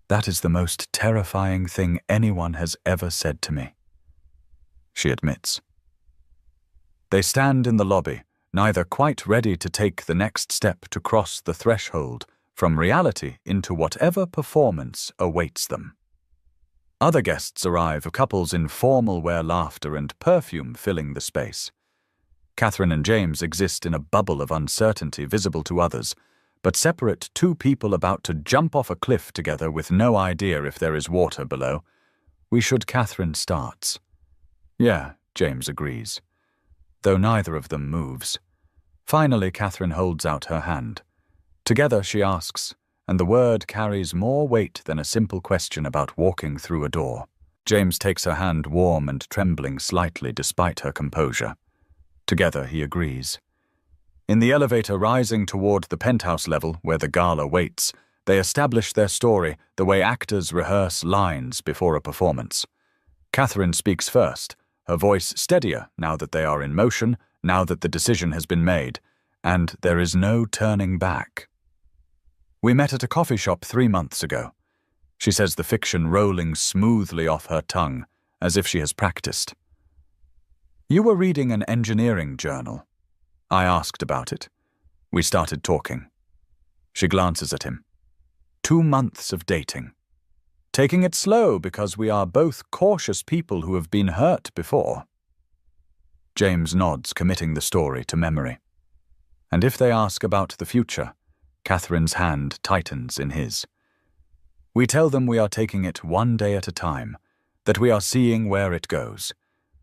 "That is the most terrifying thing anyone has ever said to me," she admits. They stand in the lobby, neither quite ready to take the next step to cross the threshold from reality into whatever performance awaits them. Other guests arrive, couples in formal wear, laughter and perfume filling the space. Catherine and James exist in a bubble of uncertainty visible to others, but separate two people about to jump off a cliff together with no idea if there is water below. "We should," Catherine starts. "Yeah," James agrees, though neither of them moves. Finally, Catherine holds out her hand. Together, she asks, and the word carries more weight than a simple question about walking through a door. James takes her hand, warm and trembling slightly despite her composure. Together, he agrees. In the elevator rising toward the penthouse level where the gala waits, they establish their story the way actors rehearse lines before a performance. Catherine speaks first, her voice steadier now that they are in motion, now that the decision has been made, and there is no turning back. "We met at a coffee shop 3 months ago," she says, the fiction rolling smoothly off her tongue, as if she has practiced. "You were reading an engineering journal. I asked about it. We started talking." She glances at him. 2 months of dating. Taking it slow because we are both cautious people who have been hurt before." James nods, committing the story to memory. And if they ask about the future, Catherine's hand tightens in his. We tell them we are taking it one day at a time, that we are seeing where it goes.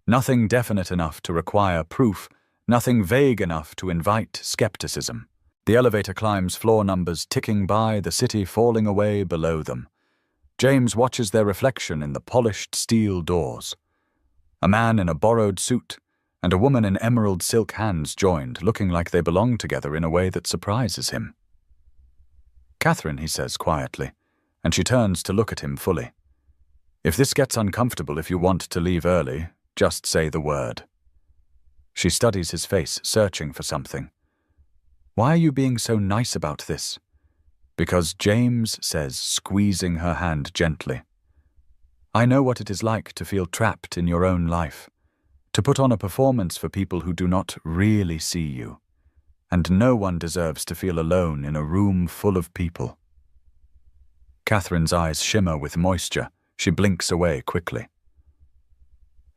Nothing definite enough to require proof, nothing vague enough to invite skepticism. The elevator climbs floor numbers ticking by, the city falling away below them. James watches their reflection in the polished steel doors. A man in a borrowed suit and a woman in emerald silk hands joined, looking like they belong together in a way that surprises him. "Catherine," he says quietly, and she turns to look at him fully. "If this gets uncomfortable, if you want to leave early, just say the word." She studies his face, searching for something. "Why are you being so nice about this?" "Because," James says, squeezing her hand gently, "I know what it is like to feel trapped in your own life, to put on a performance for people who do not really see you, and no one deserves to feel alone in a room full of people." Catherine's eyes shimmer with moisture. She blinks away quickly.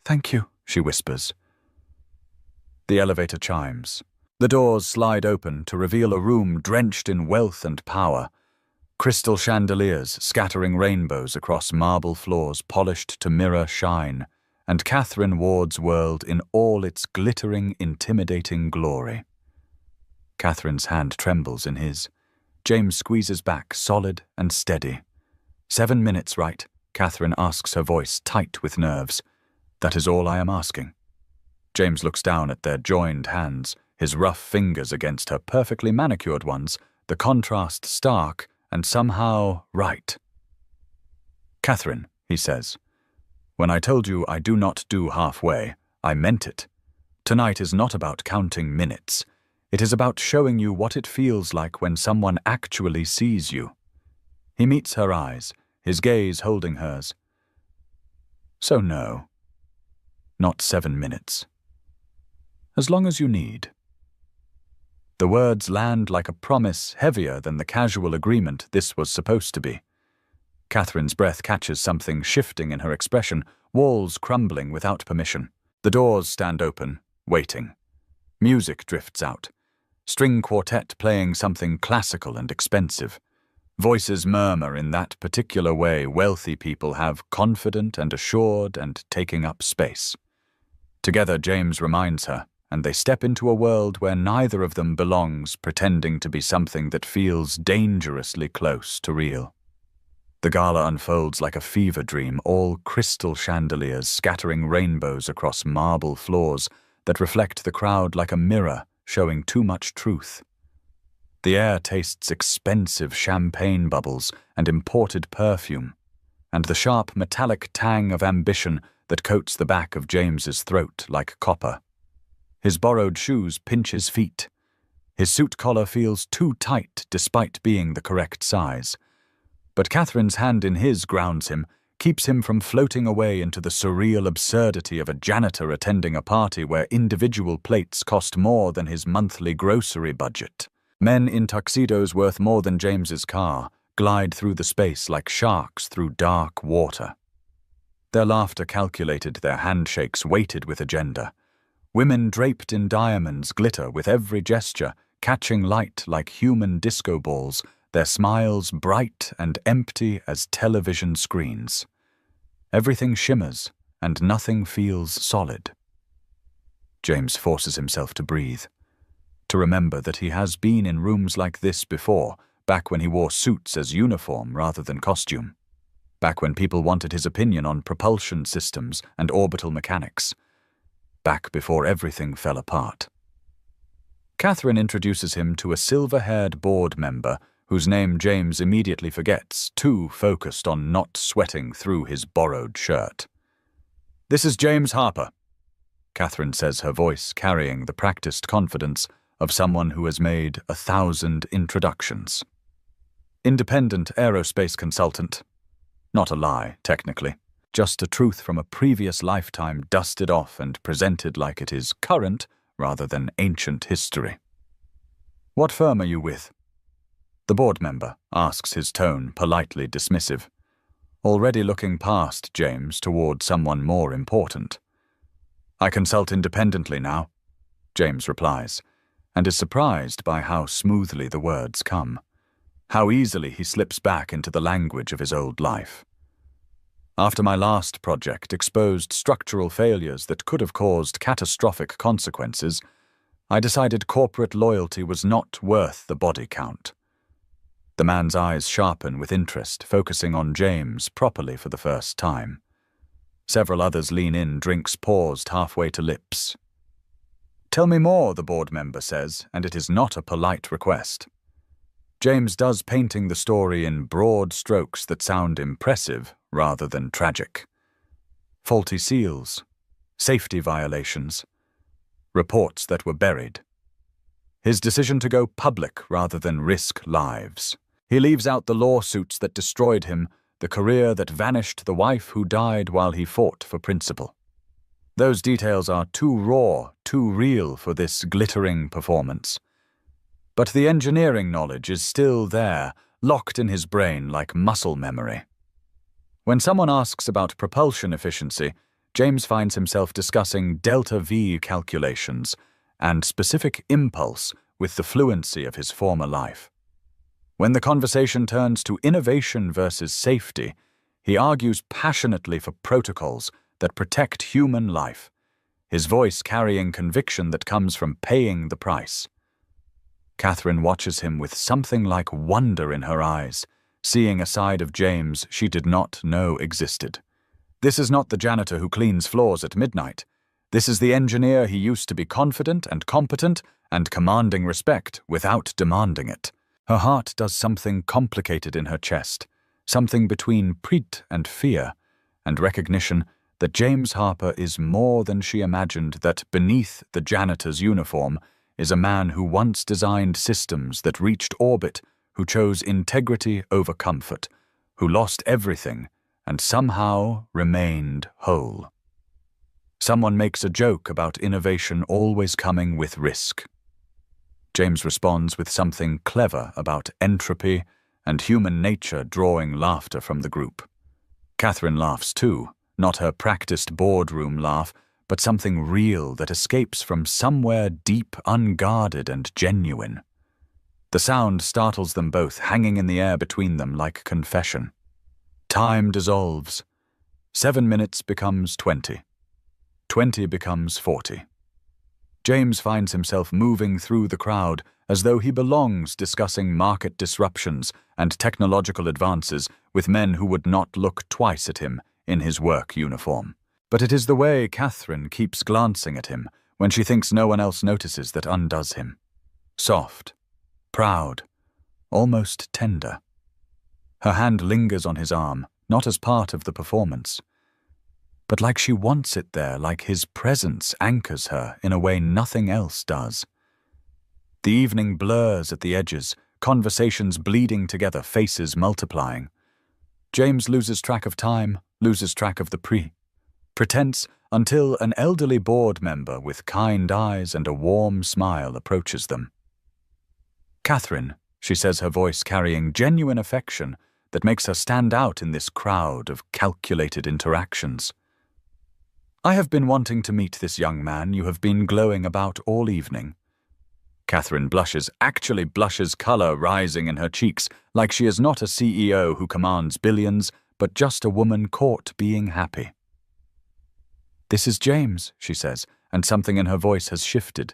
"Thank you," she whispers. The elevator chimes. The doors slide open to reveal a room drenched in wealth and power. Crystal chandeliers scattering rainbows across marble floors polished to mirror shine, and Catherine Ward's world in all its glittering, intimidating glory. Catherine's hand trembles in his. James squeezes back, solid and steady. 7 minutes, right? Catherine asks, her voice tight with nerves. "That is all I am asking." James looks down at their joined hands, his rough fingers against her perfectly manicured ones, the contrast stark and somehow right. "Catherine," he says, "when I told you I do not do halfway, I meant it. Tonight is not about counting minutes. It is about showing you what it feels like when someone actually sees you." He meets her eyes, his gaze holding hers. "So no, not 7 minutes. As long as you need." The words land like a promise, heavier than the casual agreement this was supposed to be. Catherine's breath catches something shifting in her expression, walls crumbling without permission. The doors stand open, waiting. Music drifts out. String quartet playing something classical and expensive. Voices murmur in that particular way wealthy people have, confident and assured and taking up space. Together, James reminds her, and they step into a world where neither of them belongs, pretending to be something that feels dangerously close to real. The gala unfolds like a fever dream, all crystal chandeliers scattering rainbows across marble floors that reflect the crowd like a mirror, showing too much truth. The air tastes expensive champagne bubbles and imported perfume, and the sharp metallic tang of ambition that coats the back of James's throat like copper. His borrowed shoes pinch his feet. His suit collar feels too tight despite being the correct size. But Catherine's hand in his grounds him, keeps him from floating away into the surreal absurdity of a janitor attending a party where individual plates cost more than his monthly grocery budget. Men in tuxedos worth more than James's car glide through the space like sharks through dark water. Their laughter calculated, their handshakes weighted with agenda. Women draped in diamonds glitter with every gesture, catching light like human disco balls, their smiles bright and empty as television screens. Everything shimmers, and nothing feels solid. James forces himself to breathe, to remember that he has been in rooms like this before, back when he wore suits as uniform rather than costume, back when people wanted his opinion on propulsion systems and orbital mechanics, back before everything fell apart. Catherine introduces him to a silver-haired board member whose name James immediately forgets, too focused on not sweating through his borrowed shirt. "This is James Harper," Catherine says, her voice carrying the practiced confidence of someone who has made 1,000 introductions. "Independent aerospace consultant." Not a lie, technically. Just a truth from a previous lifetime dusted off and presented like it is current rather than ancient history. "What firm are you with?" The board member asks, his tone politely dismissive, already looking past James toward someone more important. "I consult independently now," James replies, and is surprised by how smoothly the words come. How easily he slips back into the language of his old life. After my last project exposed structural failures that could have caused catastrophic consequences, I decided corporate loyalty was not worth the body count. The man's eyes sharpen with interest, focusing on James properly for the first time. Several others lean in, drinks paused halfway to lips. "Tell me more," the board member says, and it is not a polite request. James does painting the story in broad strokes that sound impressive rather than tragic. Faulty seals, safety violations, reports that were buried. His decision to go public rather than risk lives. He leaves out the lawsuits that destroyed him, the career that vanished, the wife who died while he fought for principle. Those details are too raw, too real for this glittering performance. But the engineering knowledge is still there, locked in his brain like muscle memory. When someone asks about propulsion efficiency, James finds himself discussing delta-V calculations and specific impulse with the fluency of his former life. When the conversation turns to innovation versus safety, he argues passionately for protocols that protect human life, his voice carrying conviction that comes from paying the price. Catherine watches him with something like wonder in her eyes, seeing a side of James she did not know existed. This is not the janitor who cleans floors at midnight. This is the engineer he used to be confident and competent and commanding respect without demanding it. Her heart does something complicated in her chest, something between pride and fear, and recognition that James Harper is more than she imagined, that beneath the janitor's uniform is a man who once designed systems that reached orbit, who chose integrity over comfort, who lost everything and somehow remained whole. Someone makes a joke about innovation always coming with risk. James responds with something clever about entropy and human nature, drawing laughter from the group. Catherine laughs too, not her practiced boardroom laugh, but something real that escapes from somewhere deep, unguarded, and genuine. The sound startles them both, hanging in the air between them like confession. Time dissolves. 7 minutes becomes 20. 20 becomes 40. James finds himself moving through the crowd as though he belongs, discussing market disruptions and technological advances with men who would not look twice at him in his work uniform. But it is the way Catherine keeps glancing at him when she thinks no one else notices that undoes him. Soft, proud, almost tender. Her hand lingers on his arm, not as part of the performance, but like she wants it there, like his presence anchors her in a way nothing else does. The evening blurs at the edges, conversations bleeding together, faces multiplying. James loses track of time, loses track of the pretense, until an elderly board member with kind eyes and a warm smile approaches them. "Catherine," she says, her voice carrying genuine affection that makes her stand out in this crowd of calculated interactions. "I have been wanting to meet this young man you have been glowing about all evening." Catherine blushes, actually blushes, color rising in her cheeks, like she is not a CEO who commands billions, but just a woman caught being happy. "This is James," she says, and something in her voice has shifted,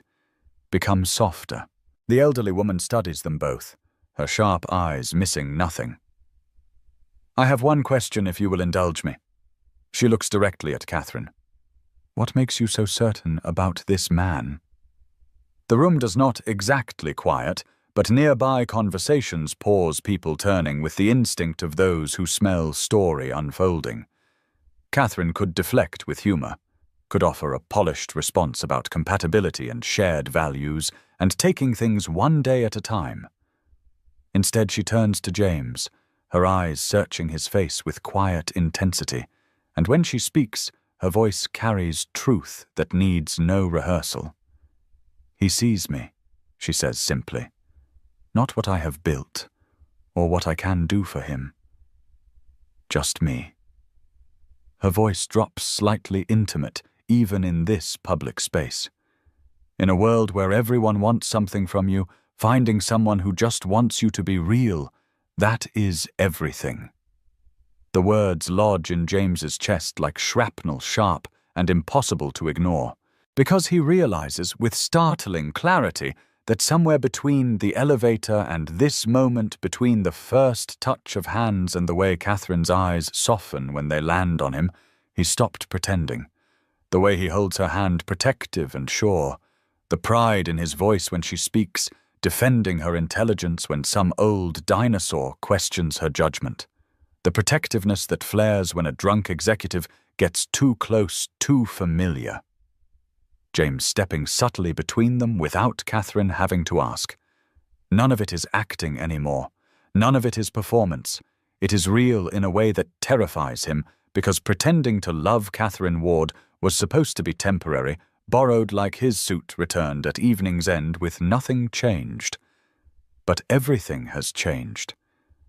become softer. The elderly woman studies them both, her sharp eyes missing nothing. "I have one question, if you will indulge me." She looks directly at Catherine. "What makes you so certain about this man?" The room does not exactly quiet, but nearby conversations pause, people turning with the instinct of those who smell story unfolding. Catherine could deflect with humor, could offer a polished response about compatibility and shared values and taking things one day at a time. Instead, she turns to James, her eyes searching his face with quiet intensity, and when she speaks, her voice carries truth that needs no rehearsal. "He sees me," she says simply. "Not what I have built, or what I can do for him. Just me." Her voice drops slightly intimate, even in this public space. In a world where everyone wants something from you, finding someone who just wants you to be real That is everything. The words lodge in James's chest like shrapnel, sharp and impossible to ignore, because he realizes with startling clarity that somewhere between the elevator and this moment, between the first touch of hands and the way Catherine's eyes soften when they land on him, he stopped pretending. The way he holds her hand protective and sure, the pride in his voice when she speaks, defending her intelligence when some old dinosaur questions her judgment. The protectiveness that flares when a drunk executive gets too close, too familiar. James stepping subtly between them without Catherine having to ask. None of it is acting anymore. None of it is performance. It is real in a way that terrifies him, because pretending to love Catherine Ward was supposed to be temporary, borrowed like his suit returned at evening's end with nothing changed. But everything has changed.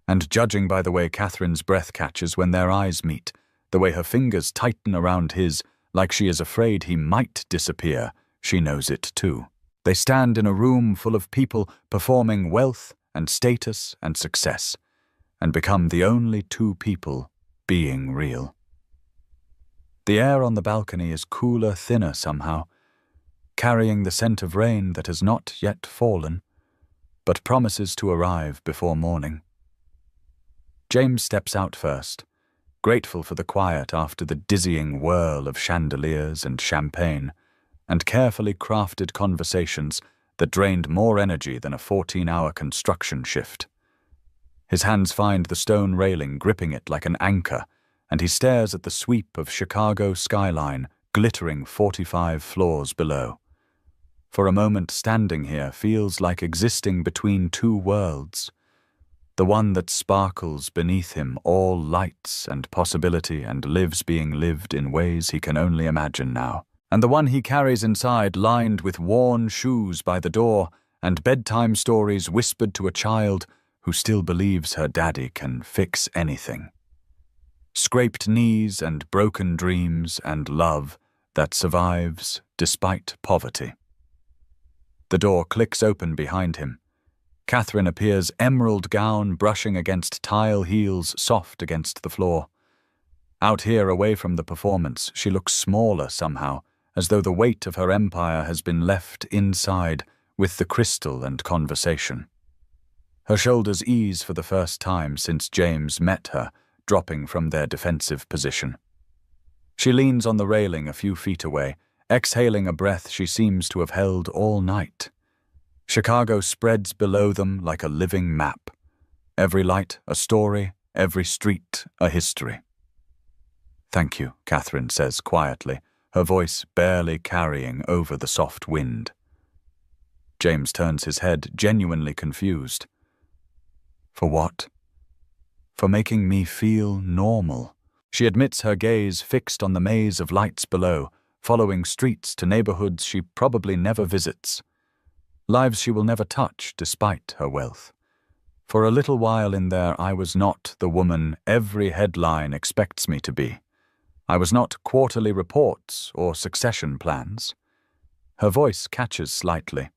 And judging by the way Catherine's breath catches when their eyes meet, the way her fingers tighten around his, like she is afraid he might disappear, she knows it too. They stand in a room full of people performing wealth and status and success, and become the only two people being real. The air on the balcony is cooler, thinner somehow, carrying the scent of rain that has not yet fallen, but promises to arrive before morning. James steps out first, grateful for the quiet after the dizzying whirl of chandeliers and champagne, and carefully crafted conversations that drained more energy than a 14-hour construction shift. His hands find the stone railing, gripping it like an anchor, and he stares at the sweep of Chicago skyline glittering 45 floors below. For a moment, standing here feels like existing between two worlds. The one that sparkles beneath him, all lights and possibility, and lives being lived in ways he can only imagine now. And the one he carries inside, lined with worn shoes by the door and bedtime stories whispered to a child who still believes her daddy can fix anything. Scraped knees and broken dreams and love that survives despite poverty. The door clicks open behind him. Catherine appears, emerald gown brushing against tile heels soft against the floor. Out here, away from the performance, she looks smaller somehow, as though the weight of her empire has been left inside with the crystal and conversation. Her shoulders ease for the first time since James met her, dropping from their defensive position. She leans on the railing a few feet away, exhaling a breath she seems to have held all night. Chicago spreads below them like a living map. Every light a story, every street a history. "Thank you," Catherine says quietly, her voice barely carrying over the soft wind. James turns his head, genuinely confused. For what? For making me feel normal. She admits her gaze fixed on the maze of lights below, following streets to neighborhoods she probably never visits. Lives she will never touch despite her wealth. For a little while in there, I was not the woman every headline expects me to be. I was not quarterly reports or succession plans. Her voice catches slightly.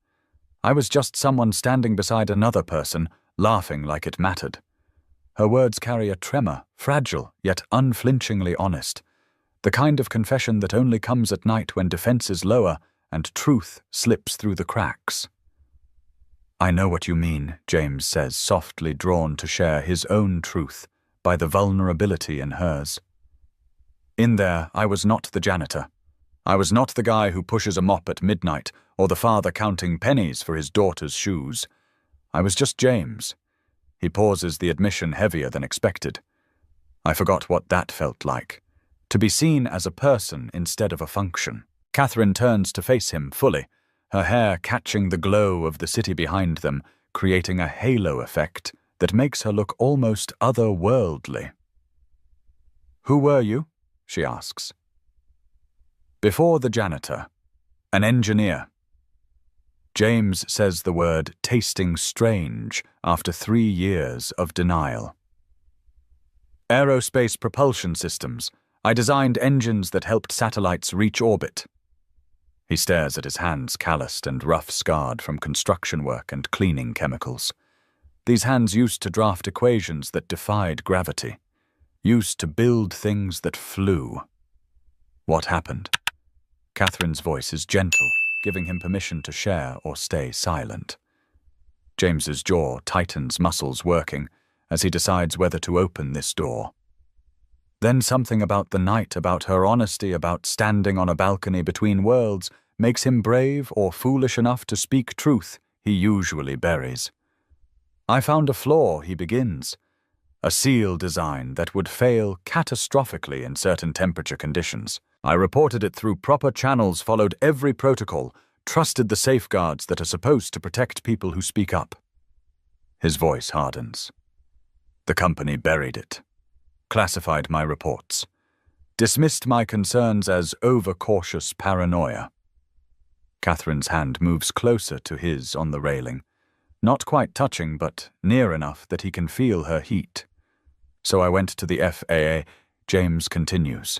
I was just someone standing beside another person, laughing like it mattered. Her words carry a tremor, fragile yet unflinchingly honest, the kind of confession that only comes at night when defense is lower and truth slips through the cracks. "I know what you mean," James says, softly drawn to share his own truth by the vulnerability in hers. In there, I was not the janitor. I was not the guy who pushes a mop at midnight or the father counting pennies for his daughter's shoes. I was just James. He pauses, the admission heavier than expected. I forgot what that felt like. To be seen as a person instead of a function. Catherine turns to face him fully, her hair catching the glow of the city behind them, creating a halo effect that makes her look almost otherworldly. "Who were you?" she asks. "Before the janitor, an engineer." James says the word, tasting strange after 3 years of denial. "Aerospace propulsion systems. I designed engines that helped satellites reach orbit." He stares at his hands, calloused and rough-scarred from construction work and cleaning chemicals. These hands used to draft equations that defied gravity, used to build things that flew. What happened? Catherine's voice is gentle, giving him permission to share or stay silent. James's jaw tightens, muscles working, as he decides whether to open this door. Then something about the night, about her honesty, about standing on a balcony between worlds, makes him brave or foolish enough to speak truth he usually buries. I found a flaw, he begins. A seal design that would fail catastrophically in certain temperature conditions. I reported it through proper channels, followed every protocol, trusted the safeguards that are supposed to protect people who speak up. His voice hardens. The company buried it, classified my reports, dismissed my concerns as overcautious paranoia. Catherine's hand moves closer to his on the railing, not quite touching, but near enough that he can feel her heat. So I went to the FAA, James continues.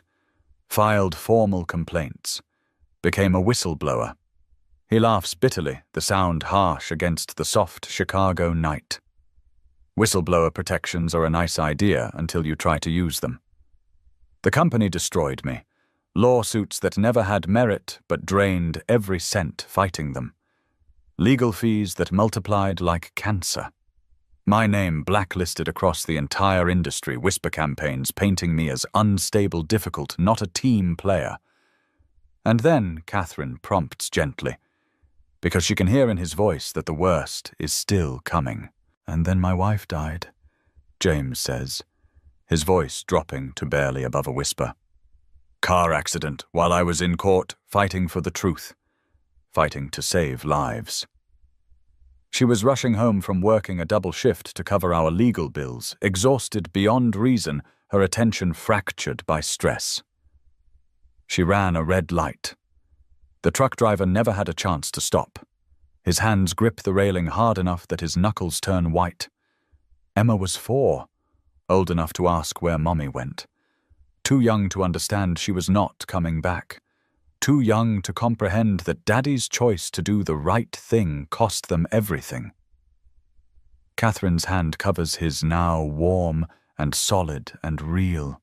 Filed formal complaints. Became a whistleblower. He laughs bitterly, the sound harsh against the soft Chicago night. Whistleblower protections are a nice idea until you try to use them. The company destroyed me. Lawsuits that never had merit but drained every cent fighting them. Legal fees that multiplied like cancer. My name blacklisted across the entire industry, whisper campaigns painting me as unstable, difficult, not a team player. And then Catherine prompts gently, because she can hear in his voice that the worst is still coming. And then my wife died, James says, his voice dropping to barely above a whisper. Car accident while I was in court fighting for the truth, fighting to save lives. She was rushing home from working a double shift to cover our legal bills, exhausted beyond reason, her attention fractured by stress. She ran a red light. The truck driver never had a chance to stop. His hands grip the railing hard enough that his knuckles turn white. Emma was 4, old enough to ask where Mommy went. Too young to understand she was not coming back. Too young to comprehend that Daddy's choice to do the right thing cost them everything. Catherine's hand covers his now warm and solid and real.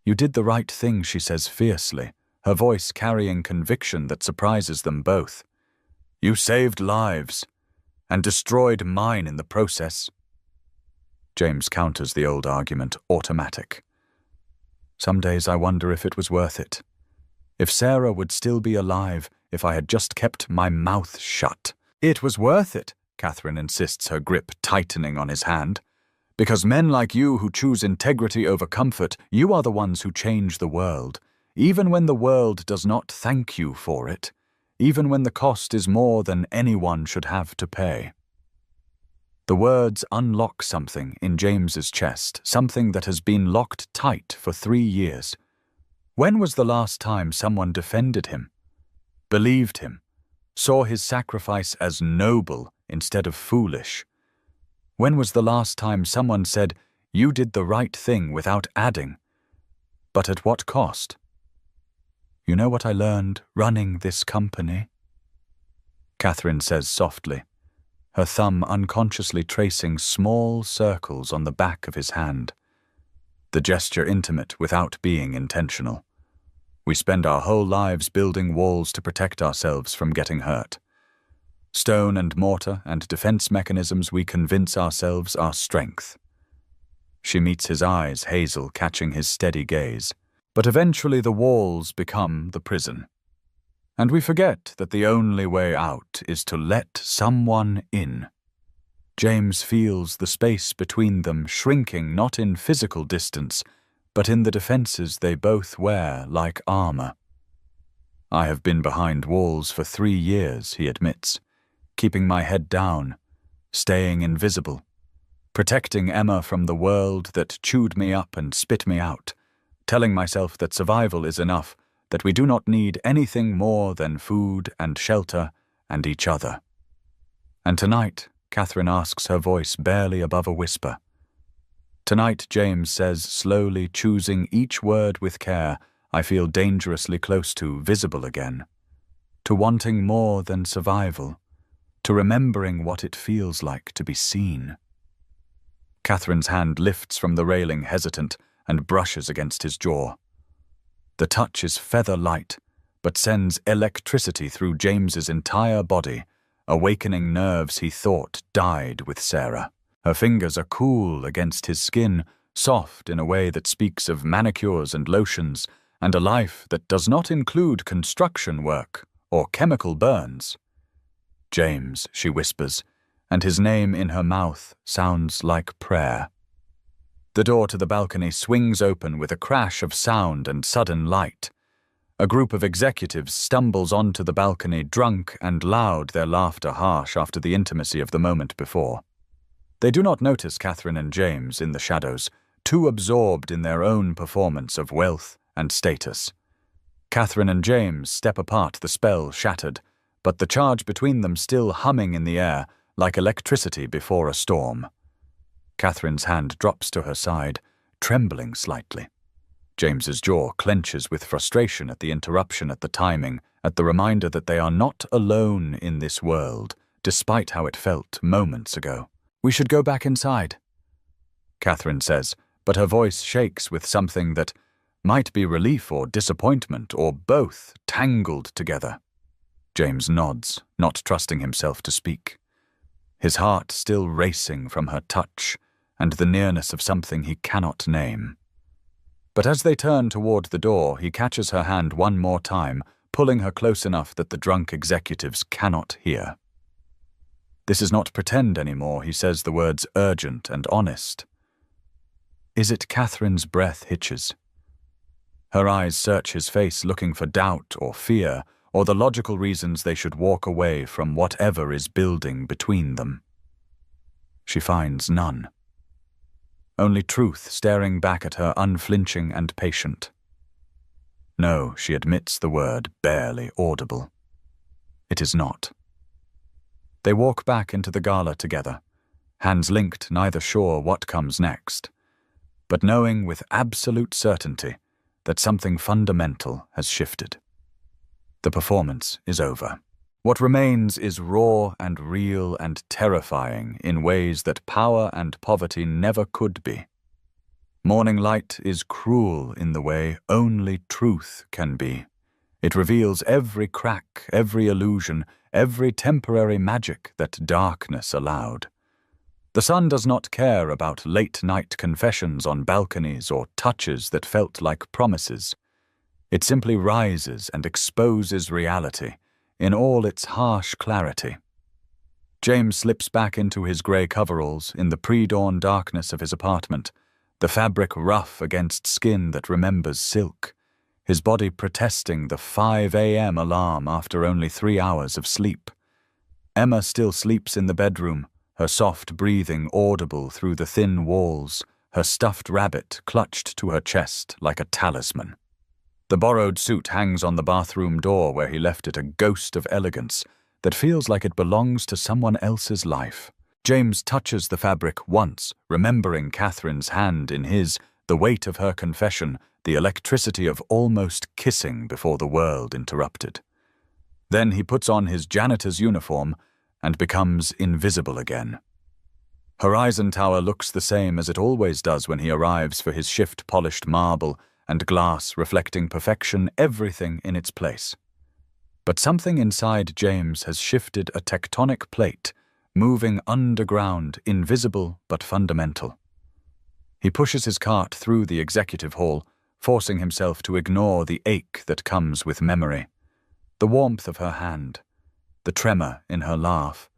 You did the right thing, she says fiercely, her voice carrying conviction that surprises them both. You saved lives, and destroyed mine in the process. James counters the old argument, automatic. Some days I wonder if it was worth it. If Sarah would still be alive, if I had just kept my mouth shut. It was worth it, Catherine insists, her grip tightening on his hand. Because men like you who choose integrity over comfort, you are the ones who change the world, even when the world does not thank you for it, even when the cost is more than anyone should have to pay. The words unlock something in James's chest, something that has been locked tight for 3 years. When was the last time someone defended him, believed him, saw his sacrifice as noble instead of foolish? When was the last time someone said, you did the right thing without adding, but at what cost? You know what I learned running this company? Catherine says softly, her thumb unconsciously tracing small circles on the back of his hand. The gesture intimate without being intentional. We spend our whole lives building walls to protect ourselves from getting hurt. Stone and mortar and defense mechanisms we convince ourselves are strength. She meets his eyes, hazel, catching his steady gaze. But eventually the walls become the prison. And we forget that the only way out is to let someone in. James feels the space between them shrinking not in physical distance, but in the defenses they both wear like armor. I have been behind walls for 3 years, he admits, keeping my head down, staying invisible, protecting Emma from the world that chewed me up and spit me out, telling myself that survival is enough, that we do not need anything more than food and shelter and each other. And tonight, Catherine asks, her voice barely above a whisper. Tonight, James says, slowly choosing each word with care, I feel dangerously close to visible again, to wanting more than survival, to remembering what it feels like to be seen. Catherine's hand lifts from the railing, hesitant, and brushes against his jaw. The touch is feather light, but sends electricity through James's entire body, awakening nerves he thought died with Sarah. Her fingers are cool against his skin, soft in a way that speaks of manicures and lotions, and a life that does not include construction work or chemical burns. James, she whispers, and his name in her mouth sounds like prayer. The door to the balcony swings open with a crash of sound and sudden light. A group of executives stumbles onto the balcony, drunk and loud, their laughter harsh after the intimacy of the moment before. They do not notice Catherine and James in the shadows, too absorbed in their own performance of wealth and status. Catherine and James step apart, the spell shattered, but the charge between them still humming in the air like electricity before a storm. Catherine's hand drops to her side, trembling slightly. James's jaw clenches with frustration at the interruption, at the timing, at the reminder that they are not alone in this world, despite how it felt moments ago. "We should go back inside," Catherine says, but her voice shakes with something that might be relief or disappointment or both tangled together. James nods, not trusting himself to speak. His heart still racing from her touch and the nearness of something he cannot name. But as they turn toward the door, he catches her hand one more time, pulling her close enough that the drunk executives cannot hear. This is not pretend anymore, he says the words urgent and honest. Is it Catherine's breath hitches? Her eyes search his face, looking for doubt or fear, or the logical reasons they should walk away from whatever is building between them. She finds none. Only truth staring back at her, unflinching and patient. No, she admits the word, barely audible. It is not. They walk back into the gala together, hands linked, neither sure what comes next, but knowing with absolute certainty that something fundamental has shifted. The performance is over. What remains is raw and real and terrifying in ways that power and poverty never could be. Morning light is cruel in the way only truth can be. It reveals every crack, every illusion, every temporary magic that darkness allowed. The sun does not care about late-night confessions on balconies or touches that felt like promises. It simply rises and exposes reality in all its harsh clarity. James slips back into his grey coveralls in the pre-dawn darkness of his apartment, the fabric rough against skin that remembers silk, his body protesting the 5 a.m. alarm after only 3 hours of sleep. Emma still sleeps in the bedroom, her soft breathing audible through the thin walls, her stuffed rabbit clutched to her chest like a talisman. The borrowed suit hangs on the bathroom door where he left it, a ghost of elegance that feels like it belongs to someone else's life. James touches the fabric once, remembering Catherine's hand in his, the weight of her confession, the electricity of almost kissing before the world interrupted. Then he puts on his janitor's uniform and becomes invisible again. Horizon Tower looks the same as it always does when he arrives for his shift-polished marble and glass reflecting perfection, everything in its place. But something inside James has shifted a tectonic plate, moving underground, invisible but fundamental. He pushes his cart through the executive hall, forcing himself to ignore the ache that comes with memory, the warmth of her hand, the tremor in her laugh,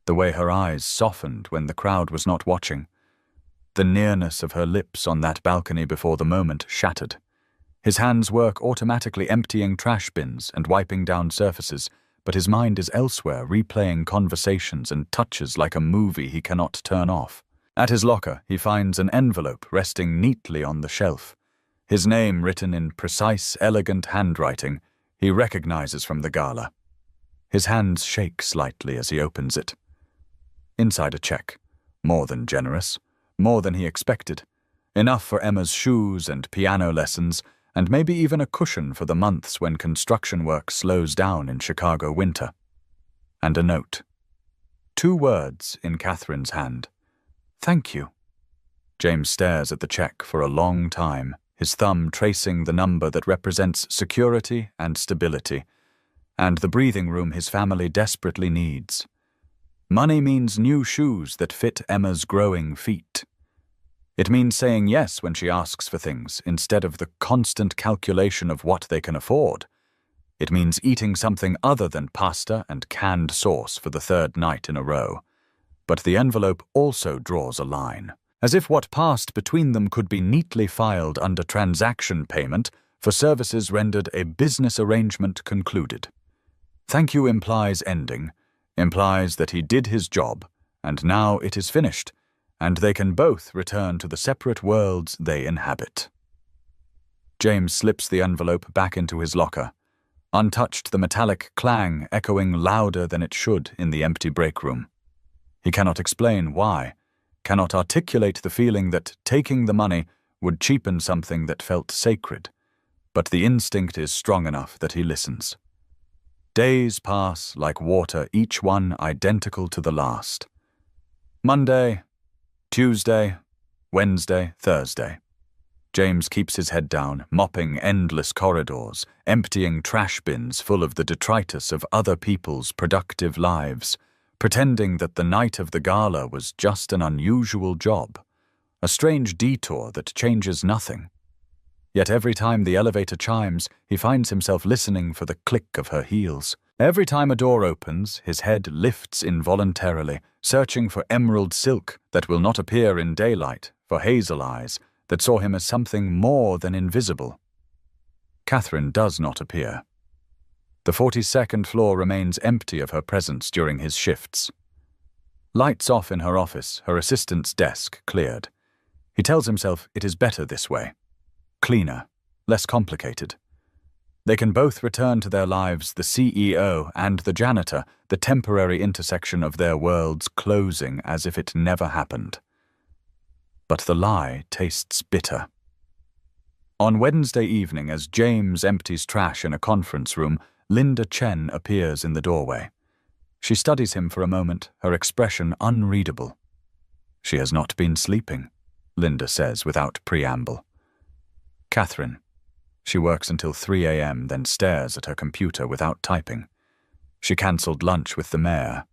the way her eyes softened when the crowd was not watching, the nearness of her lips on that balcony before the moment shattered. His hands work automatically emptying trash bins and wiping down surfaces, but his mind is elsewhere, replaying conversations and touches like a movie he cannot turn off. At his locker, he finds an envelope resting neatly on the shelf. His name written in precise, elegant handwriting he recognizes from the gala. His hands shake slightly as he opens it. Inside a check, more than generous, more than he expected, enough for Emma's shoes and piano lessons, and maybe even a cushion for the months when construction work slows down in Chicago winter. And a note. 2 words in Catherine's hand. "Thank you." James stares at the check for a long time, his thumb tracing the number that represents security and stability, and the breathing room his family desperately needs. Money means new shoes that fit Emma's growing feet. It means saying yes when she asks for things, instead of the constant calculation of what they can afford. It means eating something other than pasta and canned sauce for the 3rd night in a row. But the envelope also draws a line, as if what passed between them could be neatly filed under transaction payment for services rendered a business arrangement concluded. Thank you implies ending, implies that he did his job, and now it is finished, and they can both return to the separate worlds they inhabit. James slips the envelope back into his locker, untouched, the metallic clang echoing louder than it should in the empty break room. He cannot explain why, cannot articulate the feeling that taking the money would cheapen something that felt sacred, but the instinct is strong enough that he listens. Days pass like water, each one identical to the last. Monday, Tuesday, Wednesday, Thursday. James keeps his head down, mopping endless corridors, emptying trash bins full of the detritus of other people's productive lives, pretending that the night of the gala was just an unusual job, a strange detour that changes nothing. Yet every time the elevator chimes, he finds himself listening for the click of her heels. Every time a door opens, his head lifts involuntarily, searching for emerald silk that will not appear in daylight, for hazel eyes that saw him as something more than invisible. Catherine does not appear. The 42nd floor remains empty of her presence during his shifts. Lights off in her office, her assistant's desk cleared. He tells himself it is better this way. Cleaner, less complicated. They can both return to their lives, the CEO and the janitor, the temporary intersection of their worlds closing as if it never happened. But the lie tastes bitter. On Wednesday evening, as James empties trash in a conference room, Linda Chen appears in the doorway. She studies him for a moment, her expression unreadable. "She has not been sleeping," Linda says without preamble. Catherine. She works until 3 a.m., then stares at her computer without typing. She cancelled lunch with the mayor.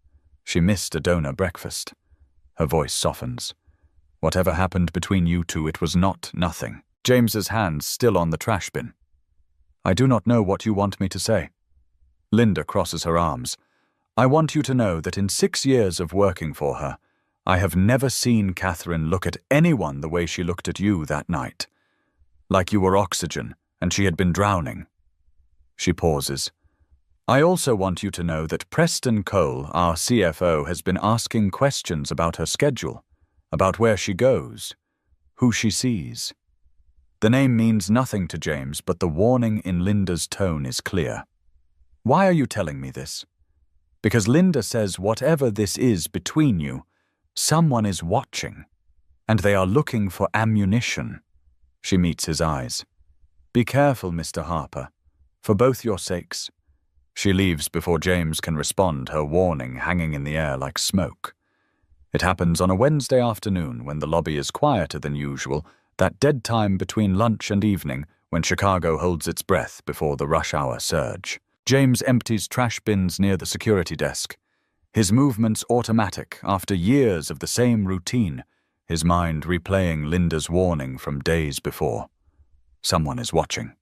She missed a donor breakfast. Her voice softens. Whatever happened between you two, it was not nothing. James's hands still on the trash bin. "I do not know what you want me to say." Linda crosses her arms. "I want you to know that in 6 years of working for her, I have never seen Catherine look at anyone the way she looked at you that night. Like you were oxygen, and she had been drowning." She pauses. "I also want you to know that Preston Cole, our CFO, has been asking questions about her schedule, about where she goes, who she sees." The name means nothing to James, but the warning in Linda's tone is clear. "Why are you telling me this?" "Because Linda says whatever this is between you, someone is watching, and they are looking for ammunition." She meets his eyes. "Be careful, Mr. Harper, for both your sakes." She leaves before James can respond, her warning hanging in the air like smoke. It happens on a Wednesday afternoon when the lobby is quieter than usual, that dead time between lunch and evening when Chicago holds its breath before the rush hour surge. James empties trash bins near the security desk. His movements automatic after years of the same routine, his mind replaying Linda's warning from days before. Someone is watching.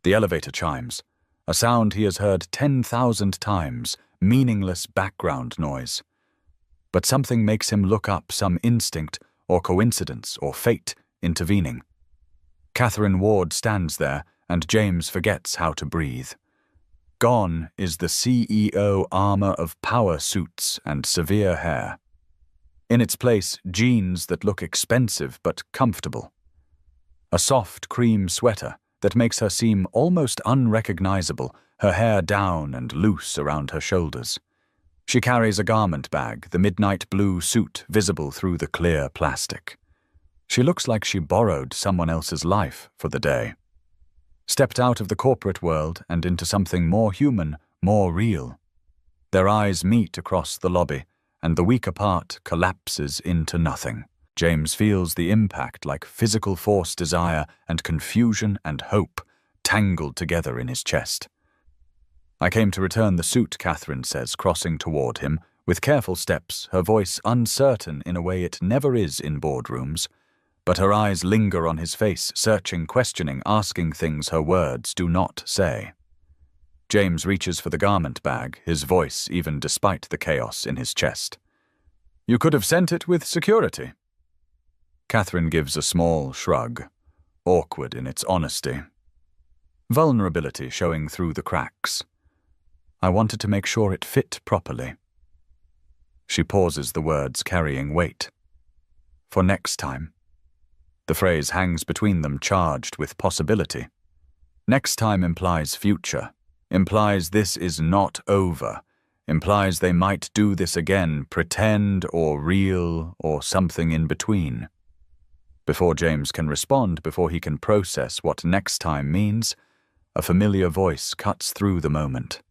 The elevator chimes, a sound he has heard 10,000 times, meaningless background noise. But something makes him look up, some instinct or coincidence or fate intervening. Catherine Ward stands there, and James forgets how to breathe. Gone is the CEO armor of power suits and severe hair. In its place, jeans that look expensive but comfortable. A soft cream sweater that makes her seem almost unrecognizable, her hair down and loose around her shoulders. She carries a garment bag, the midnight blue suit visible through the clear plastic. She looks like she borrowed someone else's life for the day. Stepped out of the corporate world and into something more human, more real. Their eyes meet across the lobby, and the weaker part collapses into nothing. James feels the impact like physical force, desire, and confusion and hope tangled together in his chest. "I came to return the suit," Catherine says, crossing toward him, with careful steps, her voice uncertain in a way it never is in boardrooms. But her eyes linger on his face, searching, questioning, asking things her words do not say. James reaches for the garment bag, his voice even despite the chaos in his chest. "You could have sent it with security." Catherine gives a small shrug, awkward in its honesty. Vulnerability showing through the cracks. "I wanted to make sure it fit properly." She pauses, the words carrying weight. "For next time." The phrase hangs between them, charged with possibility. Next time implies future, implies this is not over, implies they might do this again, pretend or real or something in between. Before James can respond, before he can process what next time means, a familiar voice cuts through the moment.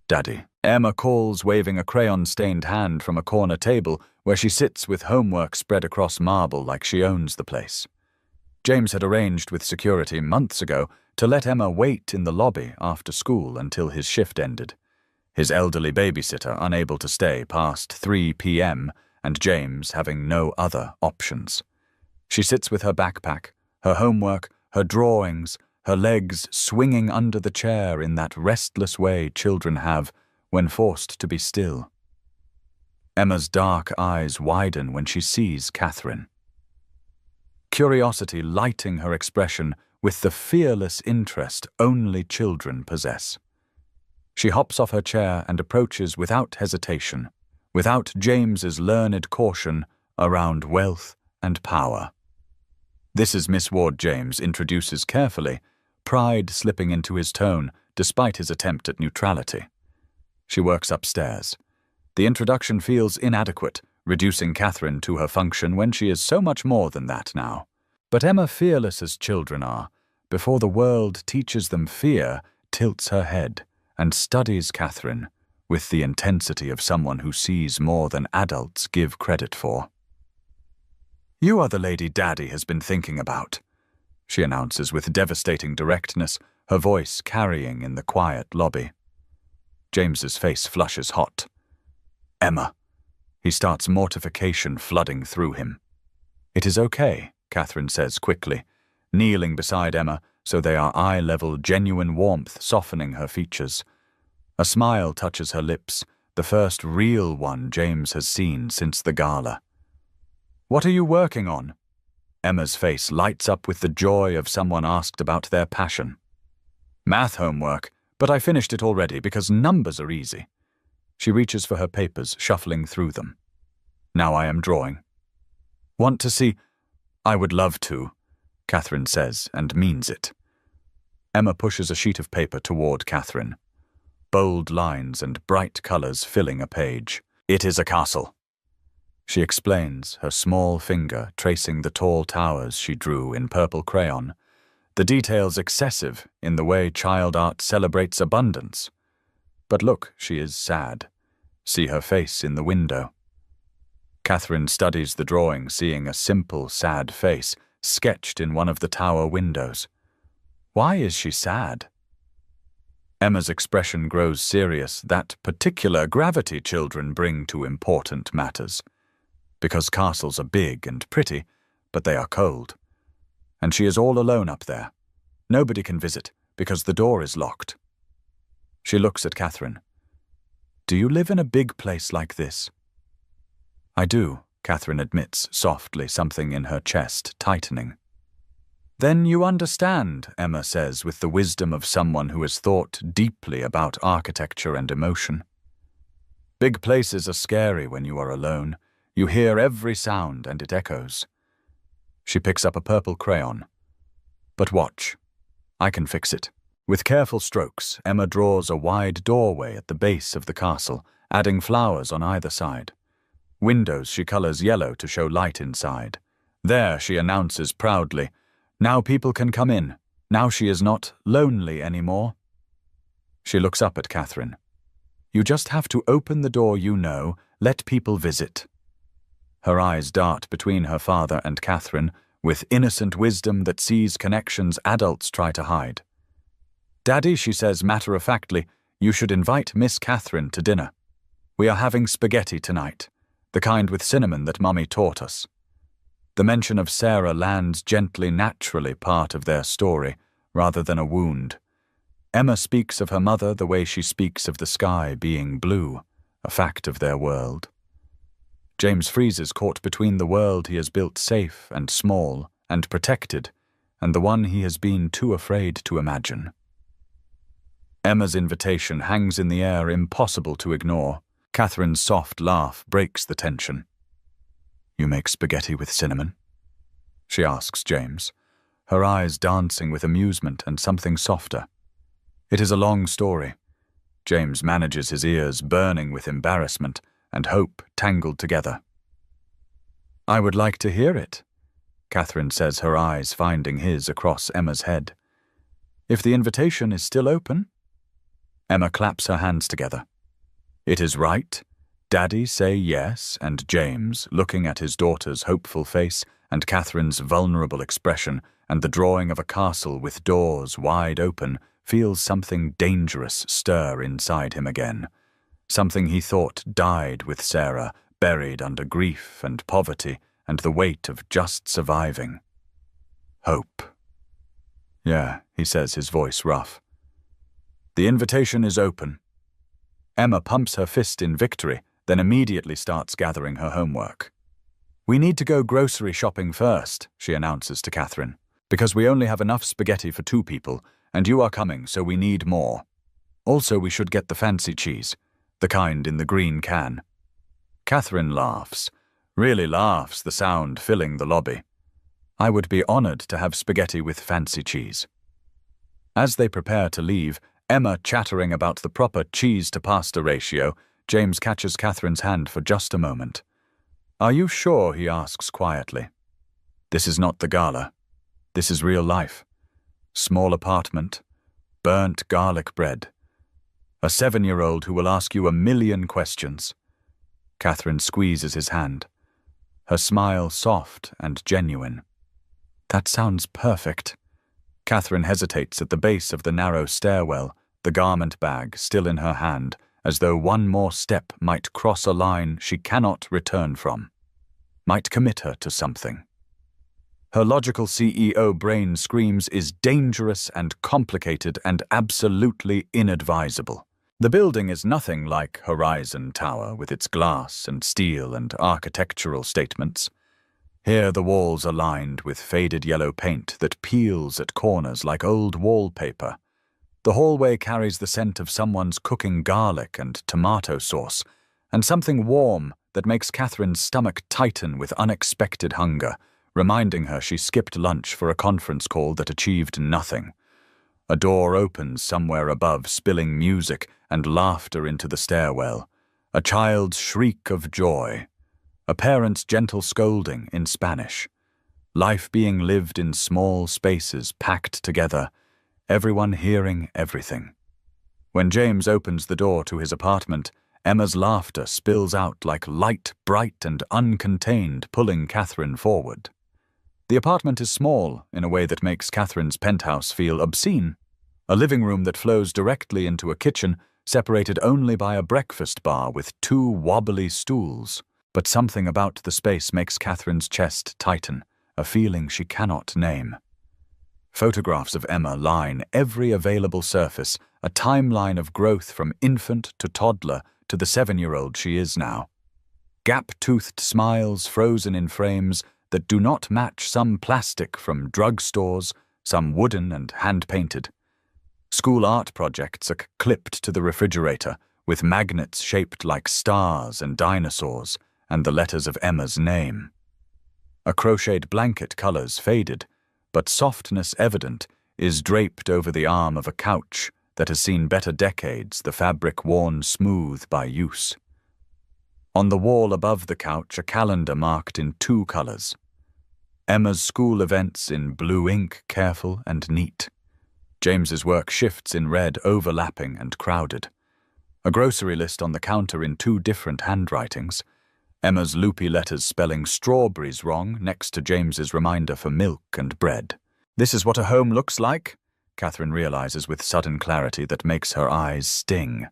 "Daddy," Emma calls, waving a crayon-stained hand from a corner table where she sits with homework spread across marble like she owns the place. James had arranged with security months ago to let Emma wait in the lobby after school until his shift ended, his elderly babysitter unable to stay past 3 p.m. and James having no other options. She sits with her backpack, her homework, her drawings, her legs swinging under the chair in that restless way children have when forced to be still. Emma's dark eyes widen when she sees Catherine. Curiosity lighting her expression with the fearless interest only children possess. She hops off her chair and approaches without hesitation, without James's learned caution around wealth and power. "This is Miss Ward," James introduces carefully, pride slipping into his tone despite his attempt at neutrality. She works upstairs. The introduction feels inadequate, reducing Catherine to her function when she is so much more than that now. But Emma, fearless as children are, before the world teaches them fear, tilts her head and studies Catherine with the intensity of someone who sees more than adults give credit for. "You are the lady Daddy has been thinking about," she announces with devastating directness, her voice carrying in the quiet lobby. James's face flushes hot. "Emma." He starts, mortification flooding through him. "It is okay," Catherine says quickly, kneeling beside Emma so they are eye-level, genuine warmth softening her features. A smile touches her lips, the first real one James has seen since the gala. "What are you working on?" Emma's face lights up with the joy of someone asked about their passion. "Math homework, but I finished it already because numbers are easy." She reaches for her papers, shuffling through them. "Now I am drawing." "Want to see?" "I would love to," Catherine says, and means it. Emma pushes a sheet of paper toward Catherine. Bold lines and bright colors filling a page. "It is a castle," she explains, her small finger tracing the tall towers she drew in purple crayon, the details excessive in the way child art celebrates abundance. But look, she is sad. See her face in the window. Catherine studies the drawing, seeing a simple, sad face sketched in one of the tower windows. Why is she sad? Emma's expression grows serious, that particular gravity children bring to important matters. Because castles are big and pretty, but they are cold. And she is all alone up there. Nobody can visit, because the door is locked. She looks at Catherine. "Do you live in a big place like this?" "I do," Catherine admits softly, something in her chest tightening. "Then you understand," Emma says with the wisdom of someone who has thought deeply about architecture and emotion. "Big places are scary when you are alone. You hear every sound and it echoes." She picks up a purple crayon. "But watch. I can fix it." With careful strokes, Emma draws a wide doorway at the base of the castle, adding flowers on either side. Windows she colors yellow to show light inside. There, she announces proudly, "Now people can come in. Now she is not lonely anymore." She looks up at Catherine. "You just have to open the door you know let people visit. Her eyes dart between her father and Catherine with innocent wisdom that sees connections adults try to hide. "Daddy," she says matter-of-factly, "you should invite Miss Catherine to dinner. We are having spaghetti tonight, the kind with cinnamon that Mummy taught us." The mention of Sarah lands gently, naturally part of their story, rather than a wound. Emma speaks of her mother the way she speaks of the sky being blue, a fact of their world. James freezes caught between the world he has built safe and small and protected, and the one he has been too afraid to imagine. Emma's invitation hangs in the air, impossible to ignore. Catherine's soft laugh breaks the tension. "You make spaghetti with cinnamon?" she asks James, her eyes dancing with amusement and something softer. It is a long story. James manages his ears, burning with embarrassment and hope tangled together. "I would like to hear it," Catherine says, her eyes finding his across Emma's head. "If the invitation is still open." Emma claps her hands together. "It is right. Daddy say yes," and James, looking at his daughter's hopeful face and Catherine's vulnerable expression and the drawing of a castle with doors wide open, feels something dangerous stir inside him again. Something he thought died with Sarah, buried under grief and poverty and the weight of just surviving. Hope. "Yeah," he says, his voice rough. "The invitation is open." Emma pumps her fist in victory, then immediately starts gathering her homework. "We need to go grocery shopping first," she announces to Catherine, "because we only have enough spaghetti for 2 people, and you are coming, so we need more. Also, we should get the fancy cheese, the kind in the green can." Catherine laughs, really laughs, the sound filling the lobby. "I would be honored to have spaghetti with fancy cheese." As they prepare to leave, Emma chattering about the proper cheese-to-pasta ratio, James catches Catherine's hand for just a moment. "Are you sure?" he asks quietly. "This is not the gala. This is real life. Small apartment, burnt garlic bread. A 7-year-old who will ask you 1,000,000 questions." Catherine squeezes his hand, her smile soft and genuine. "That sounds perfect." Catherine hesitates at the base of the narrow stairwell, the garment bag still in her hand, as though one more step might cross a line she cannot return from, might commit her to something. Her logical CEO brain screams is dangerous and complicated and absolutely inadvisable. The building is nothing like Horizon Tower with its glass and steel and architectural statements. Here the walls are lined with faded yellow paint that peels at corners like old wallpaper. The hallway carries the scent of someone's cooking garlic and tomato sauce, and something warm that makes Catherine's stomach tighten with unexpected hunger, reminding her she skipped lunch for a conference call that achieved nothing. A door opens somewhere above, spilling music and laughter into the stairwell, a child's shriek of joy, a parent's gentle scolding in Spanish, life being lived in small spaces packed together, everyone hearing everything. When James opens the door to his apartment, Emma's laughter spills out like light, bright and uncontained, pulling Catherine forward. The apartment is small in a way that makes Catherine's penthouse feel obscene. A living room that flows directly into a kitchen, separated only by a breakfast bar with 2 wobbly stools. But something about the space makes Catherine's chest tighten, a feeling she cannot name. Photographs of Emma line every available surface, a timeline of growth from infant to toddler to the 7-year-old she is now. Gap-toothed smiles frozen in frames that do not match some plastic from drugstores, some wooden and hand-painted. School art projects are clipped to the refrigerator with magnets shaped like stars and dinosaurs and the letters of Emma's name. A crocheted blanket, colors faded, but softness evident, is draped over the arm of a couch that has seen better decades, the fabric worn smooth by use. On the wall above the couch, a calendar marked in 2 colors. Emma's school events in blue ink, careful and neat. James's work shifts in red, overlapping and crowded. A grocery list on the counter in 2 different handwritings. Emma's loopy letters spelling strawberries wrong next to James's reminder for milk and bread. This is what a home looks like, Catherine realizes with sudden clarity that makes her eyes sting.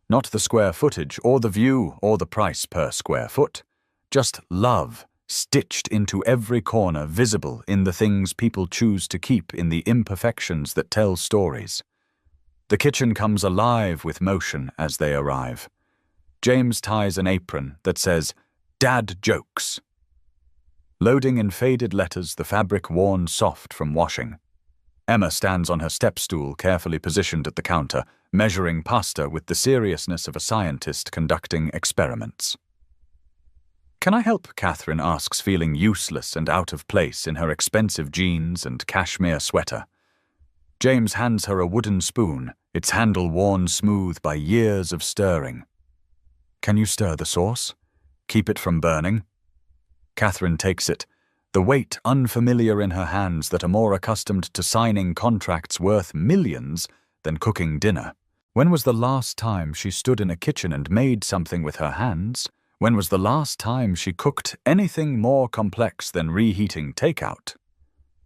Not the square footage, or the view, or the price per square foot. Just love, stitched into every corner, visible in the things people choose to keep, in the imperfections that tell stories. The kitchen comes alive with motion as they arrive. James ties an apron that says, "Dad Jokes." Loading in faded letters, the fabric worn soft from washing. Emma stands on her step stool, carefully positioned at the counter, measuring pasta with the seriousness of a scientist conducting experiments. "Can I help?" Catherine asks, feeling useless and out of place in her expensive jeans and cashmere sweater. James hands her a wooden spoon, its handle worn smooth by years of stirring. "Can you stir the sauce? Keep it from burning?" Catherine takes it, the weight unfamiliar in her hands that are more accustomed to signing contracts worth millions than cooking dinner. When was the last time she stood in a kitchen and made something with her hands? When was the last time she cooked anything more complex than reheating takeout?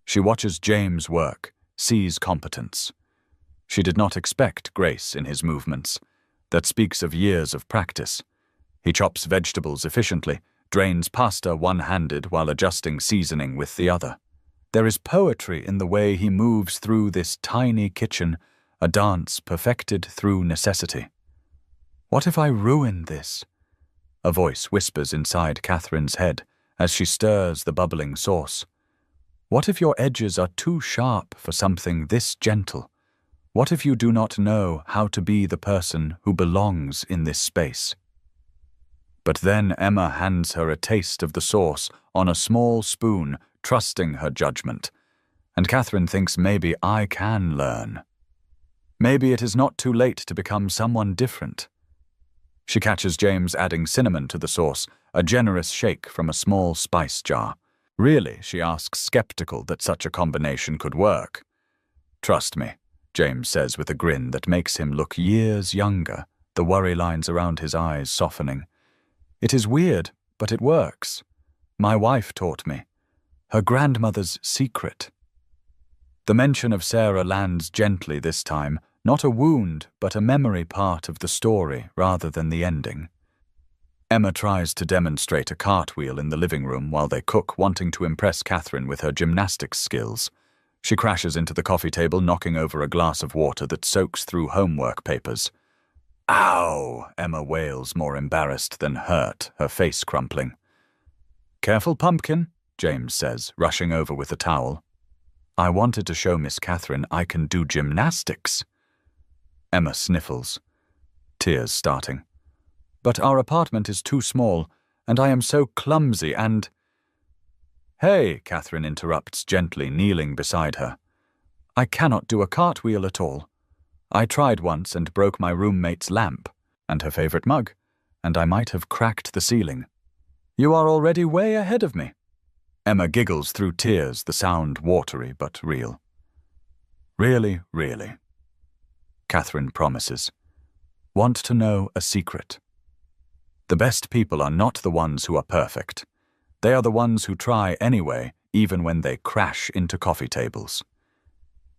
She watches James work, sees competence. She did not expect grace in his movements. That speaks of years of practice. He chops vegetables efficiently, drains pasta one-handed while adjusting seasoning with the other. There is poetry in the way he moves through this tiny kitchen, a dance perfected through necessity. "What if I ruin this?" A voice whispers inside Catherine's head as she stirs the bubbling sauce. "What if your edges are too sharp for something this gentle? What if you do not know how to be the person who belongs in this space?" But then Emma hands her a taste of the sauce on a small spoon, trusting her judgment. And Catherine thinks maybe I can learn. Maybe it is not too late to become someone different. She catches James adding cinnamon to the sauce, a generous shake from a small spice jar. "Really?" she asks, skeptical that such a combination could work. "Trust me," James says with a grin that makes him look years younger, the worry lines around his eyes softening. "It is weird, but it works. My wife taught me. Her grandmother's secret." The mention of Sarah lands gently this time, not a wound, but a memory part of the story rather than the ending. Emma tries to demonstrate a cartwheel in the living room while they cook, wanting to impress Catherine with her gymnastics skills. She crashes into the coffee table, knocking over a glass of water that soaks through homework papers. "Ow!" Emma wails, more embarrassed than hurt, her face crumpling. "Careful, pumpkin," James says, rushing over with a towel. "I wanted to show Miss Catherine I can do gymnastics." Emma sniffles, tears starting. "But our apartment is too small, and I am so clumsy and—" "Hey," Catherine interrupts gently, kneeling beside her. "I cannot do a cartwheel at all. I tried once and broke my roommate's lamp, and her favorite mug, and I might have cracked the ceiling. You are already way ahead of me." Emma giggles through tears, the sound watery but real. "Really, really." Catherine promises. "Want to know a secret? The best people are not the ones who are perfect. They are the ones who try anyway, even when they crash into coffee tables.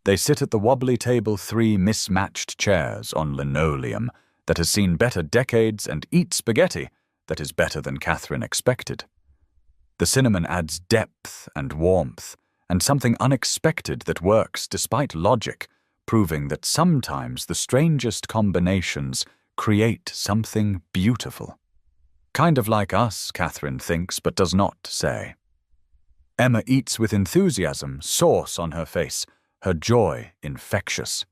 They sit at the wobbly table, 3 mismatched chairs on linoleum that has seen better decades, and eat spaghetti that is better than Catherine expected. The cinnamon adds depth and warmth, and something unexpected that works despite logic, proving that sometimes the strangest combinations create something beautiful. Kind of like us, Catherine thinks, but does not say. Emma eats with enthusiasm, sauce on her face, her joy infectious.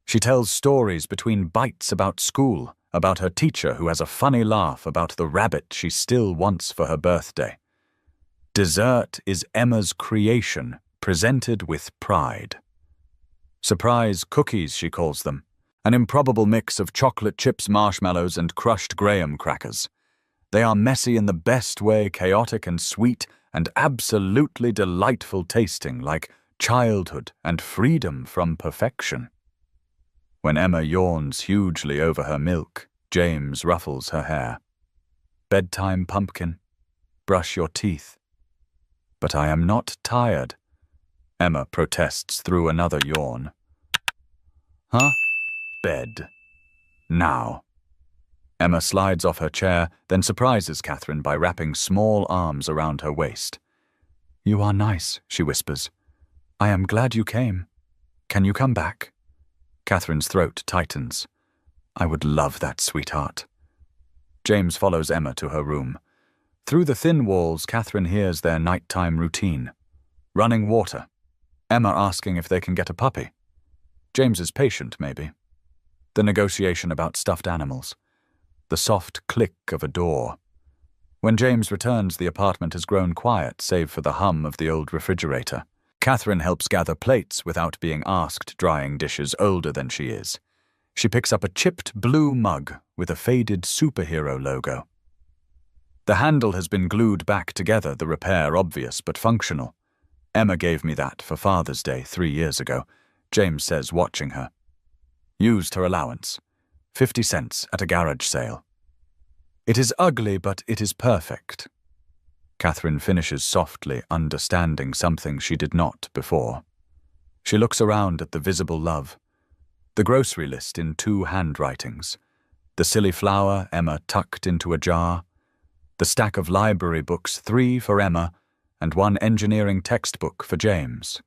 She tells stories between bites about school, about her teacher who has a funny laugh about the rabbit she still wants for her birthday. Dessert is Emma's creation, presented with pride. Surprise cookies, she calls them, an improbable mix of chocolate chips, marshmallows, and crushed graham crackers. They are messy in the best way, chaotic and sweet, and absolutely delightful tasting, like childhood and freedom from perfection. When Emma yawns hugely over her milk, James ruffles her hair. Bedtime, pumpkin. Brush your teeth. But I am not tired, Emma protests through another yawn. Huh? Bed. Now. Emma slides off her chair, then surprises Catherine by wrapping small arms around her waist. You are nice, she whispers. I am glad you came. Can you come back? Catherine's throat tightens. I would love that, sweetheart. James follows Emma to her room. Through the thin walls, Catherine hears their nighttime routine. Running water. Emma asking if they can get a puppy. James is patient, maybe. The negotiation about stuffed animals. The soft click of a door. When James returns, the apartment has grown quiet, save for the hum of the old refrigerator. Catherine helps gather plates without being asked, drying dishes older than she is. She picks up a chipped blue mug with a faded superhero logo. The handle has been glued back together, the repair obvious but functional. Emma gave me that for Father's Day 3 years ago, James says, watching her. Used her allowance. 50 cents at a garage sale. It is ugly, but it is perfect. Catherine finishes softly, understanding something she did not before. She looks around at the visible love. The grocery list in 2 handwritings. The silly flower, Emma tucked into a jar. The stack of library books, 3 for Emma, and 1 engineering textbook for James.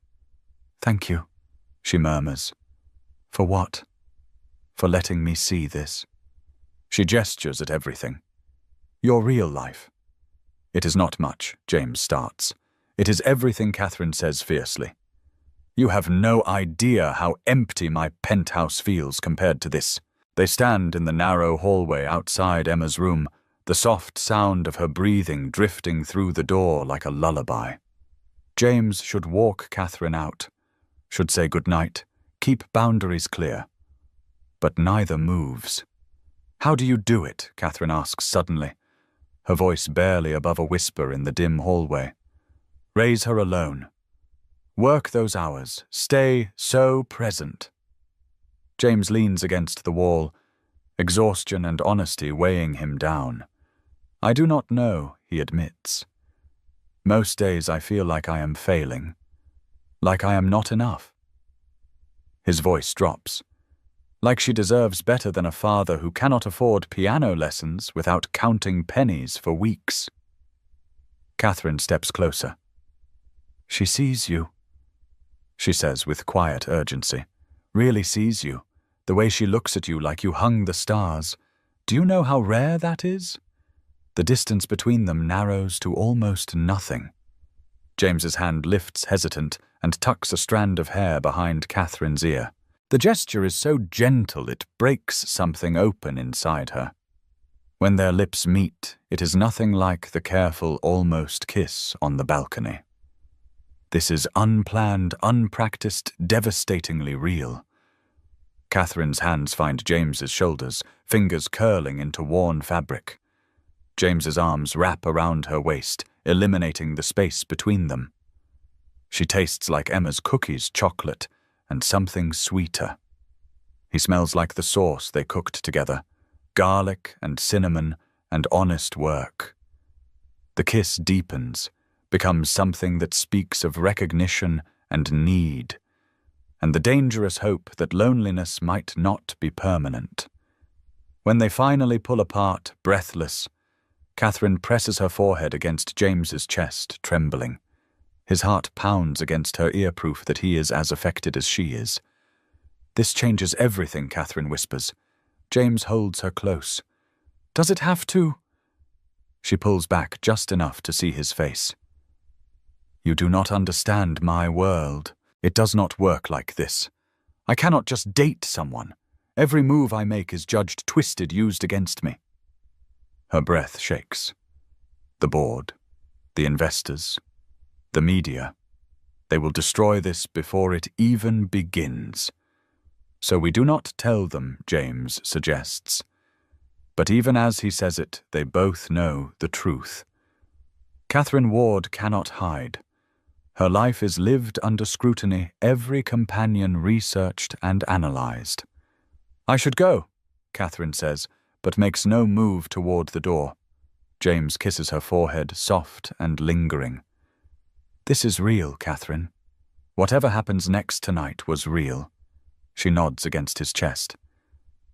Thank you, she murmurs. For what? For letting me see this. She gestures at everything. Your real life. It is not much, James starts. It is everything, Catherine says fiercely. You have no idea how empty my penthouse feels compared to this. They stand in the narrow hallway outside Emma's room, the soft sound of her breathing drifting through the door like a lullaby. James should walk Catherine out, should say goodnight, keep boundaries clear. But neither moves. How do you do it? Catherine asks suddenly, her voice barely above a whisper in the dim hallway. Raise her alone. Work those hours. Stay so present. James leans against the wall, exhaustion and honesty weighing him down. I do not know, he admits. Most days I feel like I am failing, like I am not enough. His voice drops. Like she deserves better than a father who cannot afford piano lessons without counting pennies for weeks. Catherine steps closer. She sees you, she says with quiet urgency. Really sees you, the way she looks at you like you hung the stars. Do you know how rare that is? The distance between them narrows to almost nothing. James's hand lifts hesitant and tucks a strand of hair behind Catherine's ear. The gesture is so gentle it breaks something open inside her. When their lips meet, it is nothing like the careful, almost kiss on the balcony. This is unplanned, unpracticed, devastatingly real. Catherine's hands find James's shoulders, fingers curling into worn fabric. James's arms wrap around her waist, eliminating the space between them. She tastes like Emma's cookies, chocolate, and something sweeter. He smells like the sauce they cooked together, garlic and cinnamon and honest work. The kiss deepens, becomes something that speaks of recognition and need, and the dangerous hope that loneliness might not be permanent. When they finally pull apart, breathless, Catherine presses her forehead against James's chest, trembling. His heart pounds against her ear, proof that he is as affected as she is. This changes everything, Catherine whispers. James holds her close. Does it have to? She pulls back just enough to see his face. You do not understand my world. It does not work like this. I cannot just date someone. Every move I make is judged twisted, used against me. Her breath shakes. The board, the investors, the media. They will destroy this before it even begins. So we do not tell them, James suggests. But even as he says it, they both know the truth. Catherine Ward cannot hide. Her life is lived under scrutiny, every companion researched and analyzed. "I should go," Catherine says, but makes no move toward the door. James kisses her forehead, soft and lingering. "This is real, Catherine. Whatever happens next tonight was real." She nods against his chest.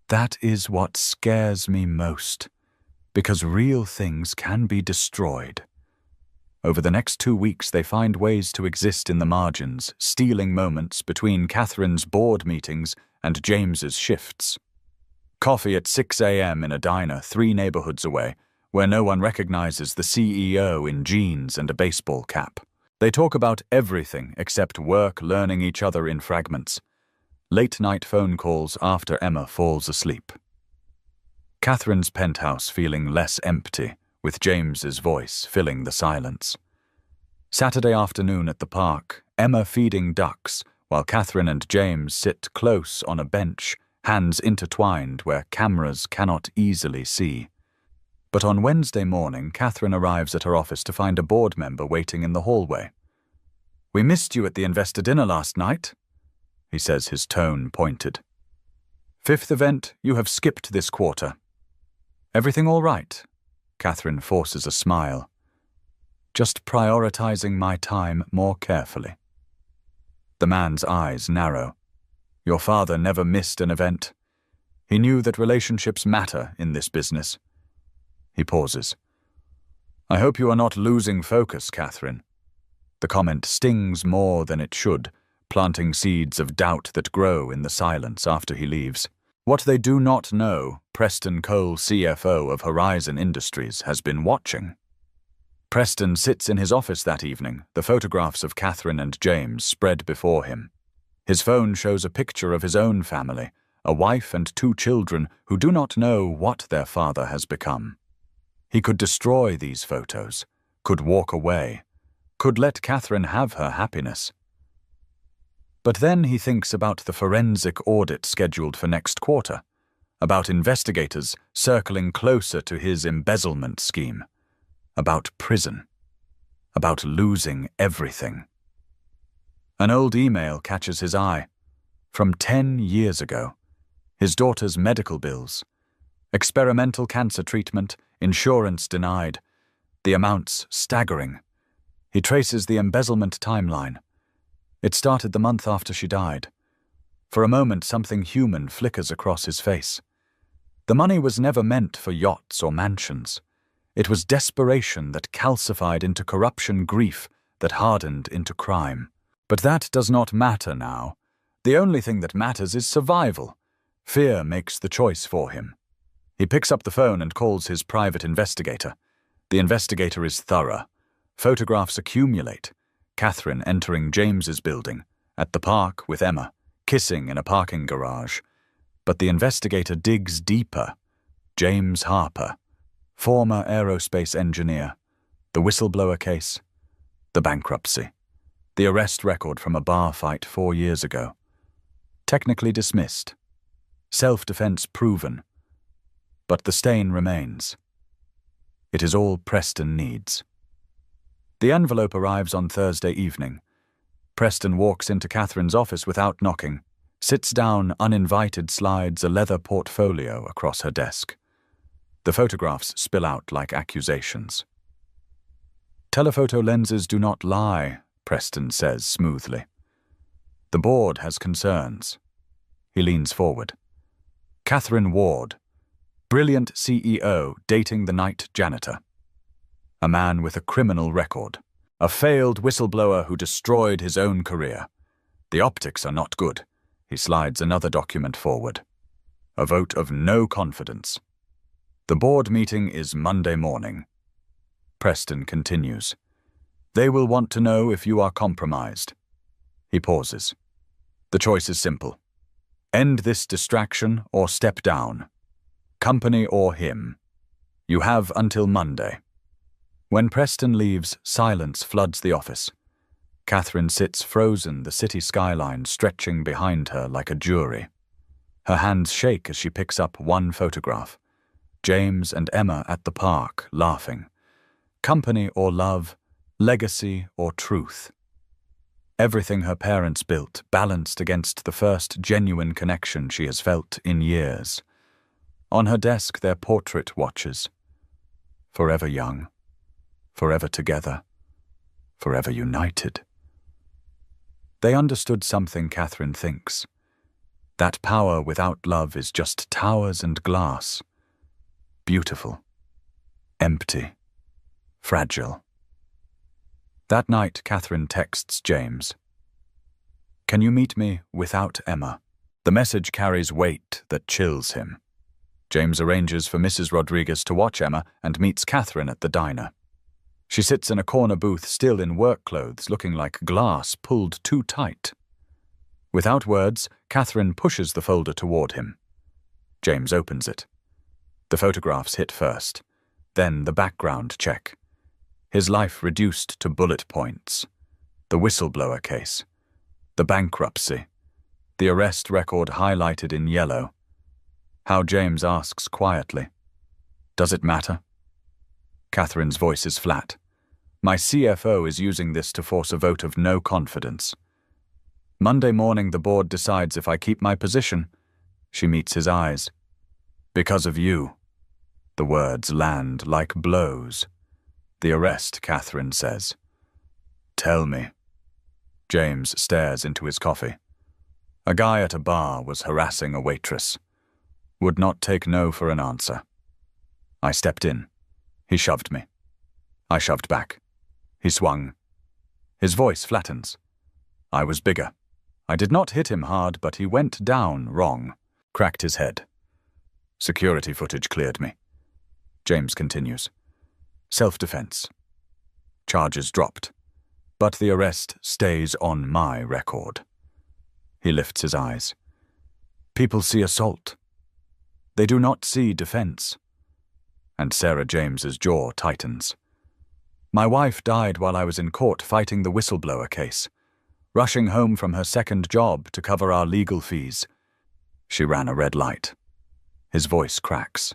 "That is what scares me most, because real things can be destroyed." Over the next 2 weeks, they find ways to exist in the margins, stealing moments between Catherine's board meetings and James's shifts. Coffee at 6 a.m. in a diner 3 neighborhoods away, where no one recognizes the CEO in jeans and a baseball cap. They talk about everything except work, learning each other in fragments. Late-night phone calls after Emma falls asleep. Catherine's penthouse feeling less empty, with James's voice filling the silence. Saturday afternoon at the park, Emma feeding ducks, while Catherine and James sit close on a bench, hands intertwined where cameras cannot easily see. But on Wednesday morning, Catherine arrives at her office to find a board member waiting in the hallway. "We missed you at the investor dinner last night," he says, his tone pointed. "5th event you have skipped this quarter. Everything all right?" Catherine forces a smile. "Just prioritizing my time more carefully." The man's eyes narrow. "Your father never missed an event. He knew that relationships matter in this business." He pauses. "I hope you are not losing focus, Catherine." The comment stings more than it should, planting seeds of doubt that grow in the silence after he leaves. What they do not know, Preston Cole, CFO of Horizon Industries, has been watching. Preston sits in his office that evening, the photographs of Catherine and James spread before him. His phone shows a picture of his own family, a wife and 2 children who do not know what their father has become. He could destroy these photos, could walk away, could let Catherine have her happiness. But then he thinks about the forensic audit scheduled for next quarter, about investigators circling closer to his embezzlement scheme, about prison, about losing everything. An old email catches his eye, from 10 years ago. His daughter's medical bills, experimental cancer treatment, insurance denied, the amounts staggering. He traces the embezzlement timeline. It started the month after she died. For a moment, something human flickers across his face. The money was never meant for yachts or mansions. It was desperation that calcified into corruption, grief that hardened into crime. But that does not matter now. The only thing that matters is survival. Fear makes the choice for him. He picks up the phone and calls his private investigator. The investigator is thorough. Photographs accumulate. Catherine entering James's building, at the park with Emma, kissing in a parking garage. But the investigator digs deeper. James Harper, former aerospace engineer, the whistleblower case, the bankruptcy, the arrest record from a bar fight 4 years ago. Technically dismissed. Self-defense proven. But the stain remains. It is all Preston needs. The envelope arrives on Thursday evening. Preston walks into Catherine's office without knocking, sits down uninvited, slides a leather portfolio across her desk. The photographs spill out like accusations. "Telephoto lenses do not lie," Preston says smoothly. "The board has concerns." He leans forward. Catherine Ward, brilliant CEO dating the night janitor. A man with a criminal record. A failed whistleblower who destroyed his own career. The optics are not good. He slides another document forward. A vote of no confidence. The board meeting is Monday morning. Preston continues. "They will want to know if you are compromised." He pauses. The choice is simple. End this distraction or step down. Company or him. You have until Monday. When Preston leaves, silence floods the office. Catherine sits frozen, the city skyline stretching behind her like a jury. Her hands shake as she picks up one photograph. James and Emma at the park, laughing. Company or love, legacy or truth. Everything her parents built balanced against the first genuine connection she has felt in years. On her desk, their portrait watches. Forever young, forever together, forever united. They understood something Catherine thinks. That power without love is just towers and glass. Beautiful, empty, fragile. That night, Catherine texts James. "Can you meet me without Emma?" The message carries weight that chills him. James arranges for Mrs. Rodriguez to watch Emma and meets Catherine at the diner. She sits in a corner booth, still in work clothes, looking like glass pulled too tight. Without words, Catherine pushes the folder toward him. James opens it. The photographs hit first, then the background check. His life reduced to bullet points. The whistleblower case. The bankruptcy. The arrest record highlighted in yellow. How James asks quietly, "Does it matter?" Catherine's voice is flat. "My CFO is using this to force a vote of no confidence. Monday morning the board decides if I keep my position." She meets his eyes. "Because of you." The words land like blows. "The arrest," Catherine says. "Tell me." James stares into his coffee. "A guy at a bar was harassing a waitress. Would not take no for an answer. I stepped in. He shoved me. I shoved back. He swung. His voice flattens. I was bigger. I did not hit him hard, but he went down wrong. Cracked his head. Security footage cleared me." James continues. "Self-defense. Charges dropped. But the arrest stays on my record." He lifts his eyes. "People see assault. They do not see defense." And Sarah James's jaw tightens. "My wife died while I was in court fighting the whistleblower case, rushing home from her second job to cover our legal fees. She ran a red light." His voice cracks.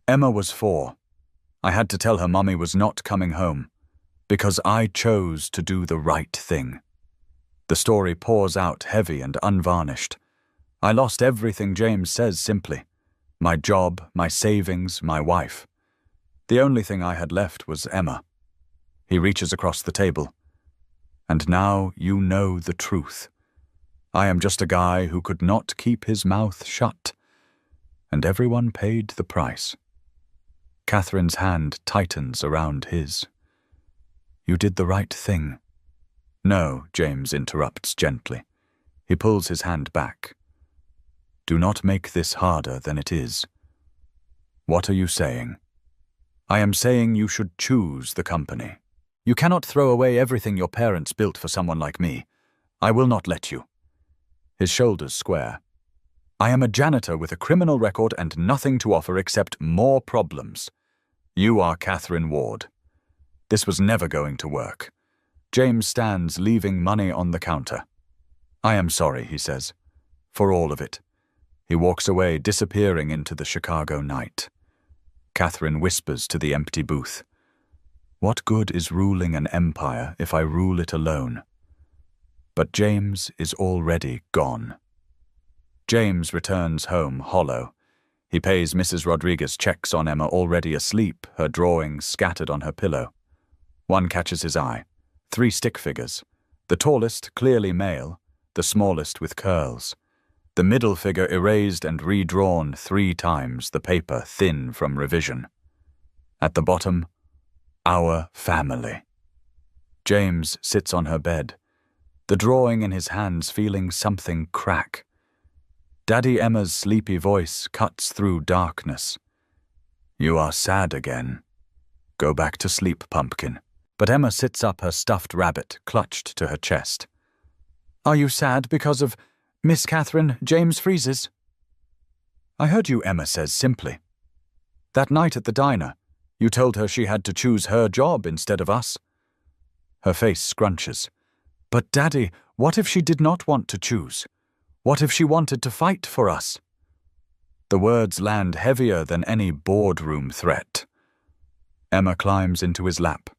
"Emma was 4. I had to tell her Mummy was not coming home, because I chose to do the right thing." The story pours out heavy and unvarnished. I lost everything, James says simply. My job, my savings, my wife. The only thing I had left was Emma. He reaches across the table. "And now you know the truth. I am just a guy who could not keep his mouth shut. And everyone paid the price." Catherine's hand tightens around his. "You did the right thing." "No," James interrupts gently. He pulls his hand back. "Do not make this harder than it is." "What are you saying?" "I am saying you should choose the company. You cannot throw away everything your parents built for someone like me. I will not let you." His shoulders square. "I am a janitor with a criminal record and nothing to offer except more problems. You are Catherine Ward. This was never going to work." James stands, leaving money on the counter. "I am sorry," he says, "for all of it." He walks away, disappearing into the Chicago night. Catherine whispers to the empty booth. "What good is ruling an empire if I rule it alone?" But James is already gone. James returns home hollow. He pays Mrs. Rodriguez checks on Emma already asleep, her drawings scattered on her pillow. One catches his eye. 3 stick figures. The tallest clearly male, the smallest with curls. The middle figure erased and redrawn 3 times, the paper thin from revision. At the bottom, "Our family." James sits on her bed, the drawing in his hands, feeling something crack. Daddy Emma's sleepy voice cuts through darkness. "You are sad again. Go back to sleep, pumpkin." But Emma sits up, her stuffed rabbit clutched to her chest. "Are you sad because of Miss Catherine?" James freezes. "I heard you," Emma says simply. "That night at the diner, you told her she had to choose her job instead of us." Her face scrunches. "But Daddy, what if she did not want to choose? What if she wanted to fight for us?" The words land heavier than any boardroom threat. Emma climbs into his lap,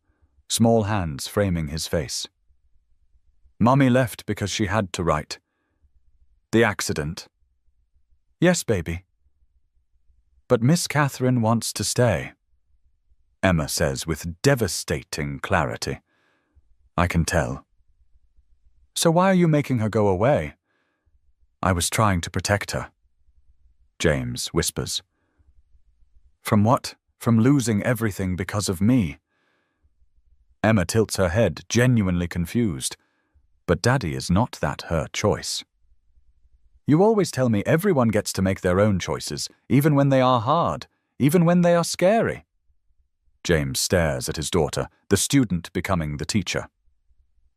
small hands framing his face. Mommy left because she had to write. The accident. Yes, baby. But Miss Catherine wants to stay, Emma says with devastating clarity. I can tell. So why are you making her go away? I was trying to protect her, James whispers. From what? From losing everything because of me. Emma tilts her head, genuinely confused. But Daddy is not that her choice. You always tell me everyone gets to make their own choices, even when they are hard, even when they are scary. James stares at his daughter, the student becoming the teacher.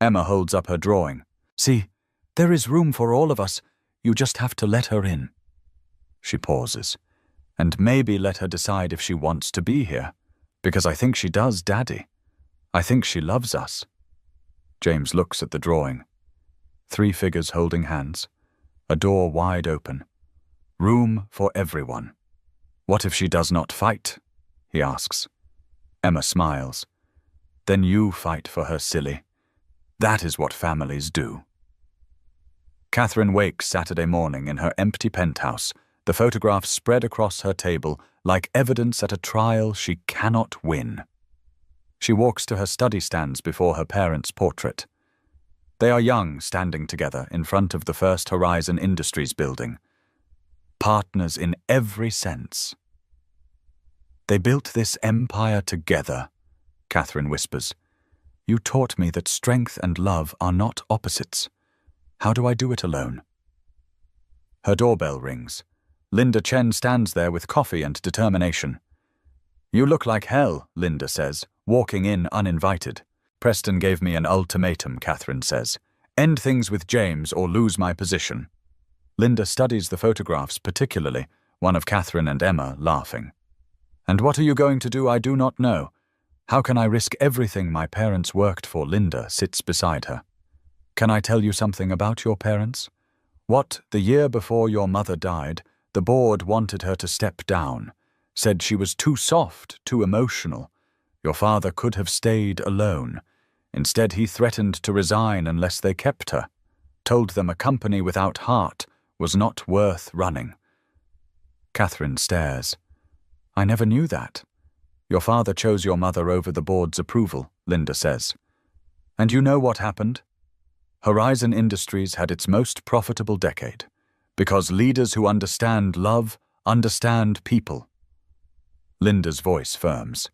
Emma holds up her drawing. See, there is room for all of us. You just have to let her in. She pauses. And maybe let her decide if she wants to be here. Because I think she does, Daddy. I think she loves us. James looks at the drawing. 3 figures holding hands. A door wide open. Room for everyone. What if she does not fight? He asks. Emma smiles. Then you fight for her, silly. That is what families do. Catherine wakes Saturday morning in her empty penthouse, the photographs spread across her table like evidence at a trial she cannot win. She walks to her study stands before her parents' portrait. They are young, standing together in front of the First Horizon Industries building. Partners in every sense. They built this empire together, Catherine whispers. You taught me that strength and love are not opposites. How do I do it alone? Her doorbell rings. Linda Chen stands there with coffee and determination. You look like hell, Linda says, walking in uninvited. Preston gave me an ultimatum, Catherine says. End things with James or lose my position. Linda studies the photographs particularly, one of Catherine and Emma laughing. And what are you going to do? I do not know. How can I risk everything my parents worked for? Linda sits beside her. Can I tell you something about your parents? What, the year before your mother died, the board wanted her to step down, said she was too soft, too emotional. Your father could have stayed alone. Instead, he threatened to resign unless they kept her, told them a company without heart was not worth running. Catherine stares. I never knew that. Your father chose your mother over the board's approval, Linda says. And you know what happened? Horizon Industries had its most profitable decade, because leaders who understand love understand people. Linda's voice firms.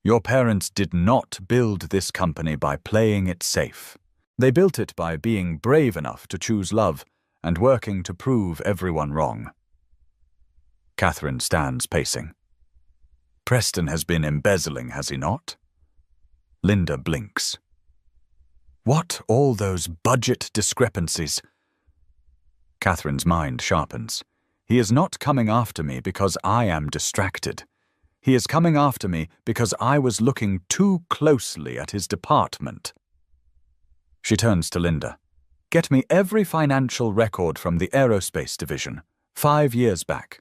Your parents did not build this company by playing it safe. They built it by being brave enough to choose love and working to prove everyone wrong. Catherine stands pacing. Preston has been embezzling, has he not? Linda blinks. What all those budget discrepancies? Catherine's mind sharpens. He is not coming after me because I am distracted. He is coming after me because I was looking too closely at his department. She turns to Linda. Get me every financial record from the aerospace division, 5 years back.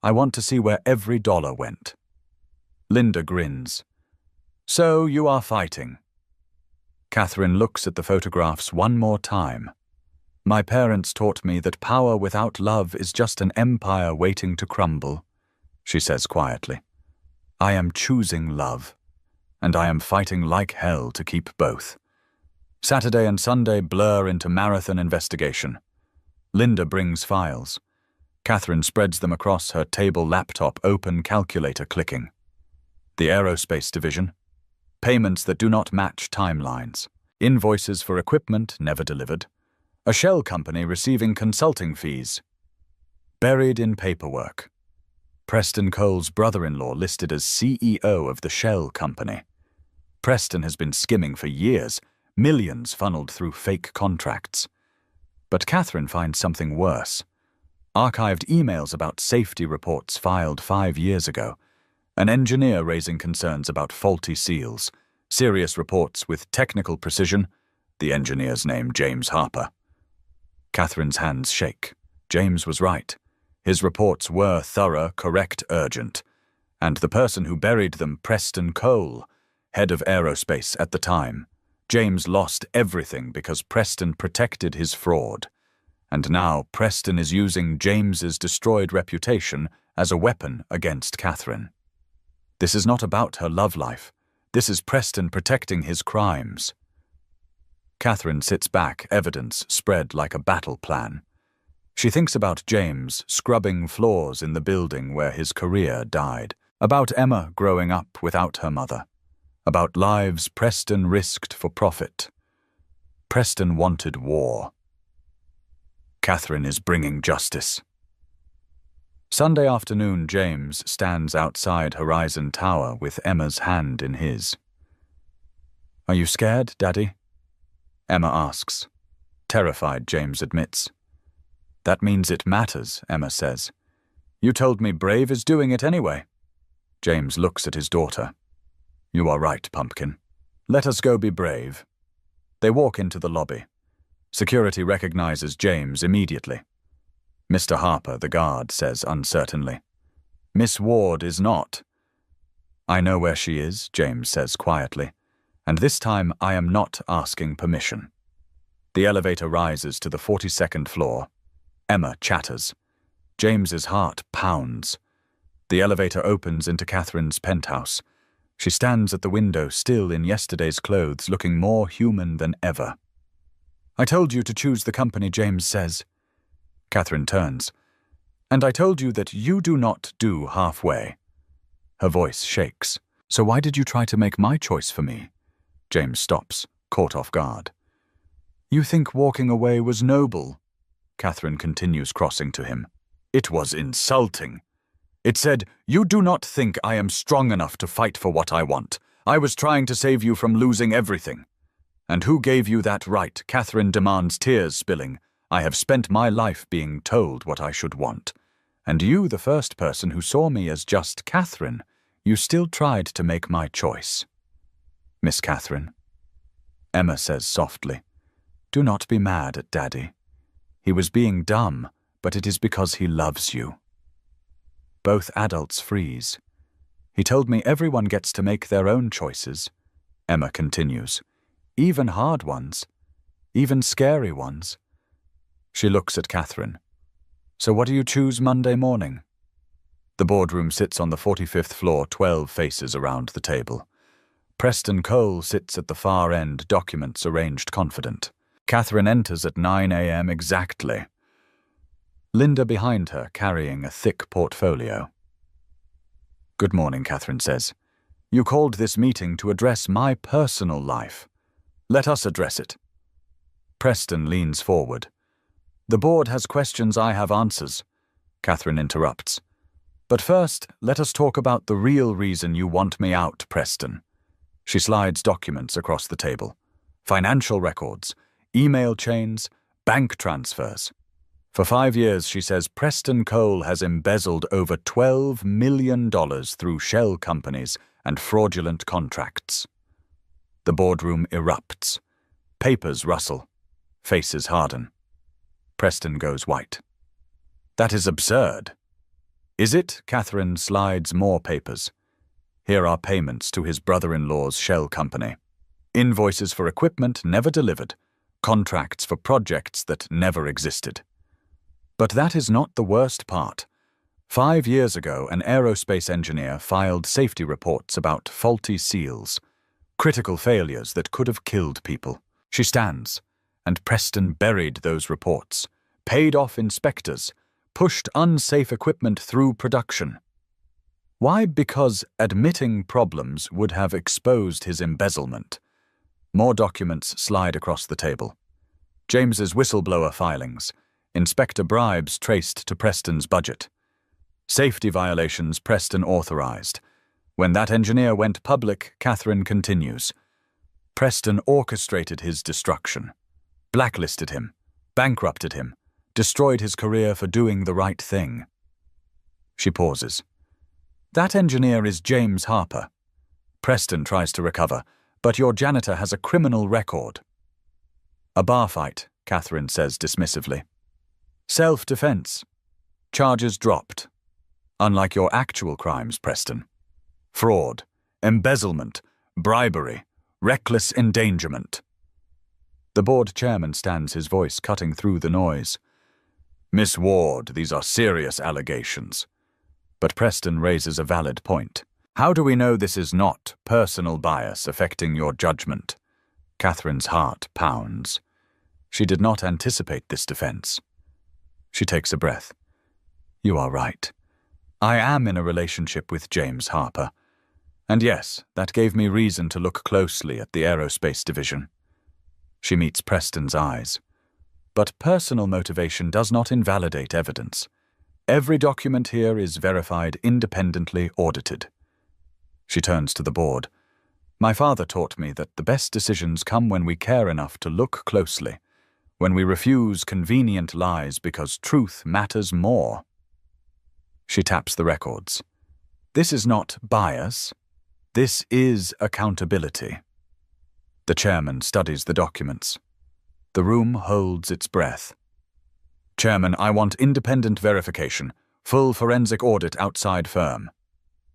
I want to see where every dollar went. Linda grins. So you are fighting. Catherine looks at the photographs one more time. My parents taught me that power without love is just an empire waiting to crumble, she says quietly. I am choosing love, and I am fighting like hell to keep both. Saturday and Sunday blur into marathon investigation. Linda brings files. Catherine spreads them across her table laptop, open calculator clicking. The aerospace division. Payments that do not match timelines. Invoices for equipment never delivered. A shell company receiving consulting fees. Buried in paperwork. Preston Cole's brother-in-law listed as CEO of the shell company. Preston has been skimming for years, millions funneled through fake contracts. But Catherine finds something worse. Archived emails about safety reports filed 5 years ago. An engineer raising concerns about faulty seals. Serious reports with technical precision. The engineer's name, James Harper. Catherine's hands shake. James was right. His reports were thorough, correct, urgent. And the person who buried them, Preston Cole, head of aerospace at the time, James lost everything because Preston protected his fraud. And now Preston is using James's destroyed reputation as a weapon against Catherine. This is not about her love life. This is Preston protecting his crimes. Catherine sits back, evidence spread like a battle plan. She thinks about James scrubbing floors in the building where his career died, about Emma growing up without her mother, about lives Preston risked for profit. Preston wanted war. Catherine is bringing justice. Sunday afternoon, James stands outside Horizon Tower with Emma's hand in his. "Are you scared, Daddy?" Emma asks. Terrified, James admits. "That means it matters," Emma says. "You told me Brave is doing it anyway." James looks at his daughter. "You are right, Pumpkin. Let us go be brave." They walk into the lobby. Security recognizes James immediately. Mr. Harper, the guard, says uncertainly. "Miss Ward is not." "I know where she is," James says quietly, "and this time I am not asking permission." The elevator rises to the 42nd floor. Emma chatters. James's heart pounds. The elevator opens into Catherine's penthouse. She stands at the window, still in yesterday's clothes, looking more human than ever. "I told you to choose the company," James says. Catherine turns. "And I told you that you do not do halfway." Her voice shakes. "So why did you try to make my choice for me?" James stops, caught off guard. "You think walking away was noble?" Catherine continues, crossing to him. "It was insulting. It said, 'You do not think I am strong enough to fight for what I want. I was trying to save you from losing everything.' And who gave you that right?" Catherine demands, tears spilling. "I have spent my life being told what I should want. And you, the first person who saw me as just Catherine, you still tried to make my choice." "Miss Catherine," Emma says softly, "do not be mad at Daddy. He was being dumb, but it is because he loves you." Both adults freeze. "He told me everyone gets to make their own choices," Emma continues. "Even hard ones. Even scary ones." She looks at Catherine. "So what do you choose Monday morning?" The boardroom sits on the 45th floor, 12 faces around the table. Preston Cole sits at the far end, documents arranged confident. Catherine enters at 9 a.m. exactly. Linda behind her, carrying a thick portfolio. "Good morning," Catherine says. "You called this meeting to address my personal life. Let us address it." Preston leans forward. "The board has questions, I have answers." Catherine interrupts. "But first, let us talk about the real reason you want me out, Preston." She slides documents across the table. Financial records, email chains, bank transfers. For 5 years, she says, Preston Cole has embezzled over $12 million through shell companies and fraudulent contracts. The boardroom erupts. Papers rustle. Faces harden. Preston goes white. "That is absurd." "Is it?" Catherine slides more papers. Here are payments to his brother-in-law's shell company. Invoices for equipment never delivered. Contracts for projects that never existed. But that is not the worst part. 5 years ago, an aerospace engineer filed safety reports about faulty seals, critical failures that could have killed people. She stands, and Preston buried those reports, paid off inspectors, pushed unsafe equipment through production. Why? Because admitting problems would have exposed his embezzlement. More documents slide across the table. James's whistleblower filings, inspector bribes traced to Preston's budget. Safety violations Preston authorized. When that engineer went public, Catherine continues. Preston orchestrated his destruction, blacklisted him, bankrupted him, destroyed his career for doing the right thing. She pauses. That engineer is James Harper. Preston tries to recover, but your janitor has a criminal record. A bar fight, Catherine says dismissively. Self-defense. Charges dropped. Unlike your actual crimes, Preston. Fraud, embezzlement, bribery, Reckless endangerment. The board chairman stands, his voice cutting through the noise. Miss Ward, these are serious allegations. But Preston raises a valid point. How do we know this is not personal bias affecting your judgment? Catherine's heart pounds. She did not anticipate this defense. She takes a breath. You are right. I am in a relationship with James Harper. And yes, that gave me reason to look closely at the aerospace division. She meets Preston's eyes. But personal motivation does not invalidate evidence. Every document here is verified, independently audited. She turns to the board. My father taught me that the best decisions come when we care enough to look closely, when we refuse convenient lies because truth matters more. She taps the records. This is not bias. This is accountability. The chairman studies the documents. The room holds its breath. Chairman, I want independent verification, full forensic audit outside firm.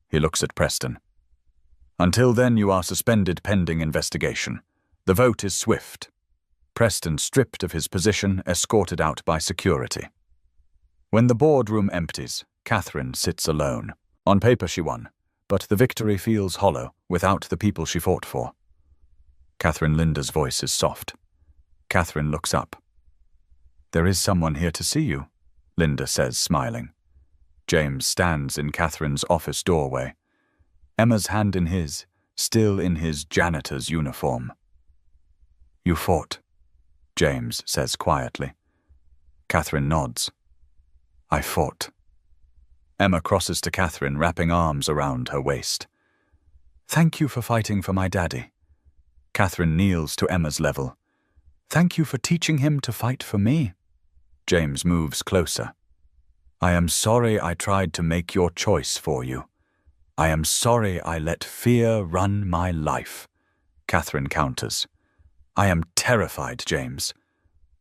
He looks at Preston. Until then, you are suspended pending investigation. The vote is swift. Preston, stripped of his position, escorted out by security. When the boardroom empties, Catherine sits alone. On paper she won, but the victory feels hollow without the people she fought for. Catherine Linda's voice is soft. Catherine looks up. There is someone here to see you, Linda says, smiling. James stands in Catherine's office doorway. Emma's hand in his, still in his janitor's uniform. You fought, James says quietly. Catherine nods. I fought. Emma crosses to Catherine, wrapping arms around her waist. Thank you for fighting for my daddy. Catherine kneels to Emma's level. Thank you for teaching him to fight for me. James moves closer. I am sorry I tried to make your choice for you. I am sorry I let fear run my life. Catherine counters. I am terrified, James.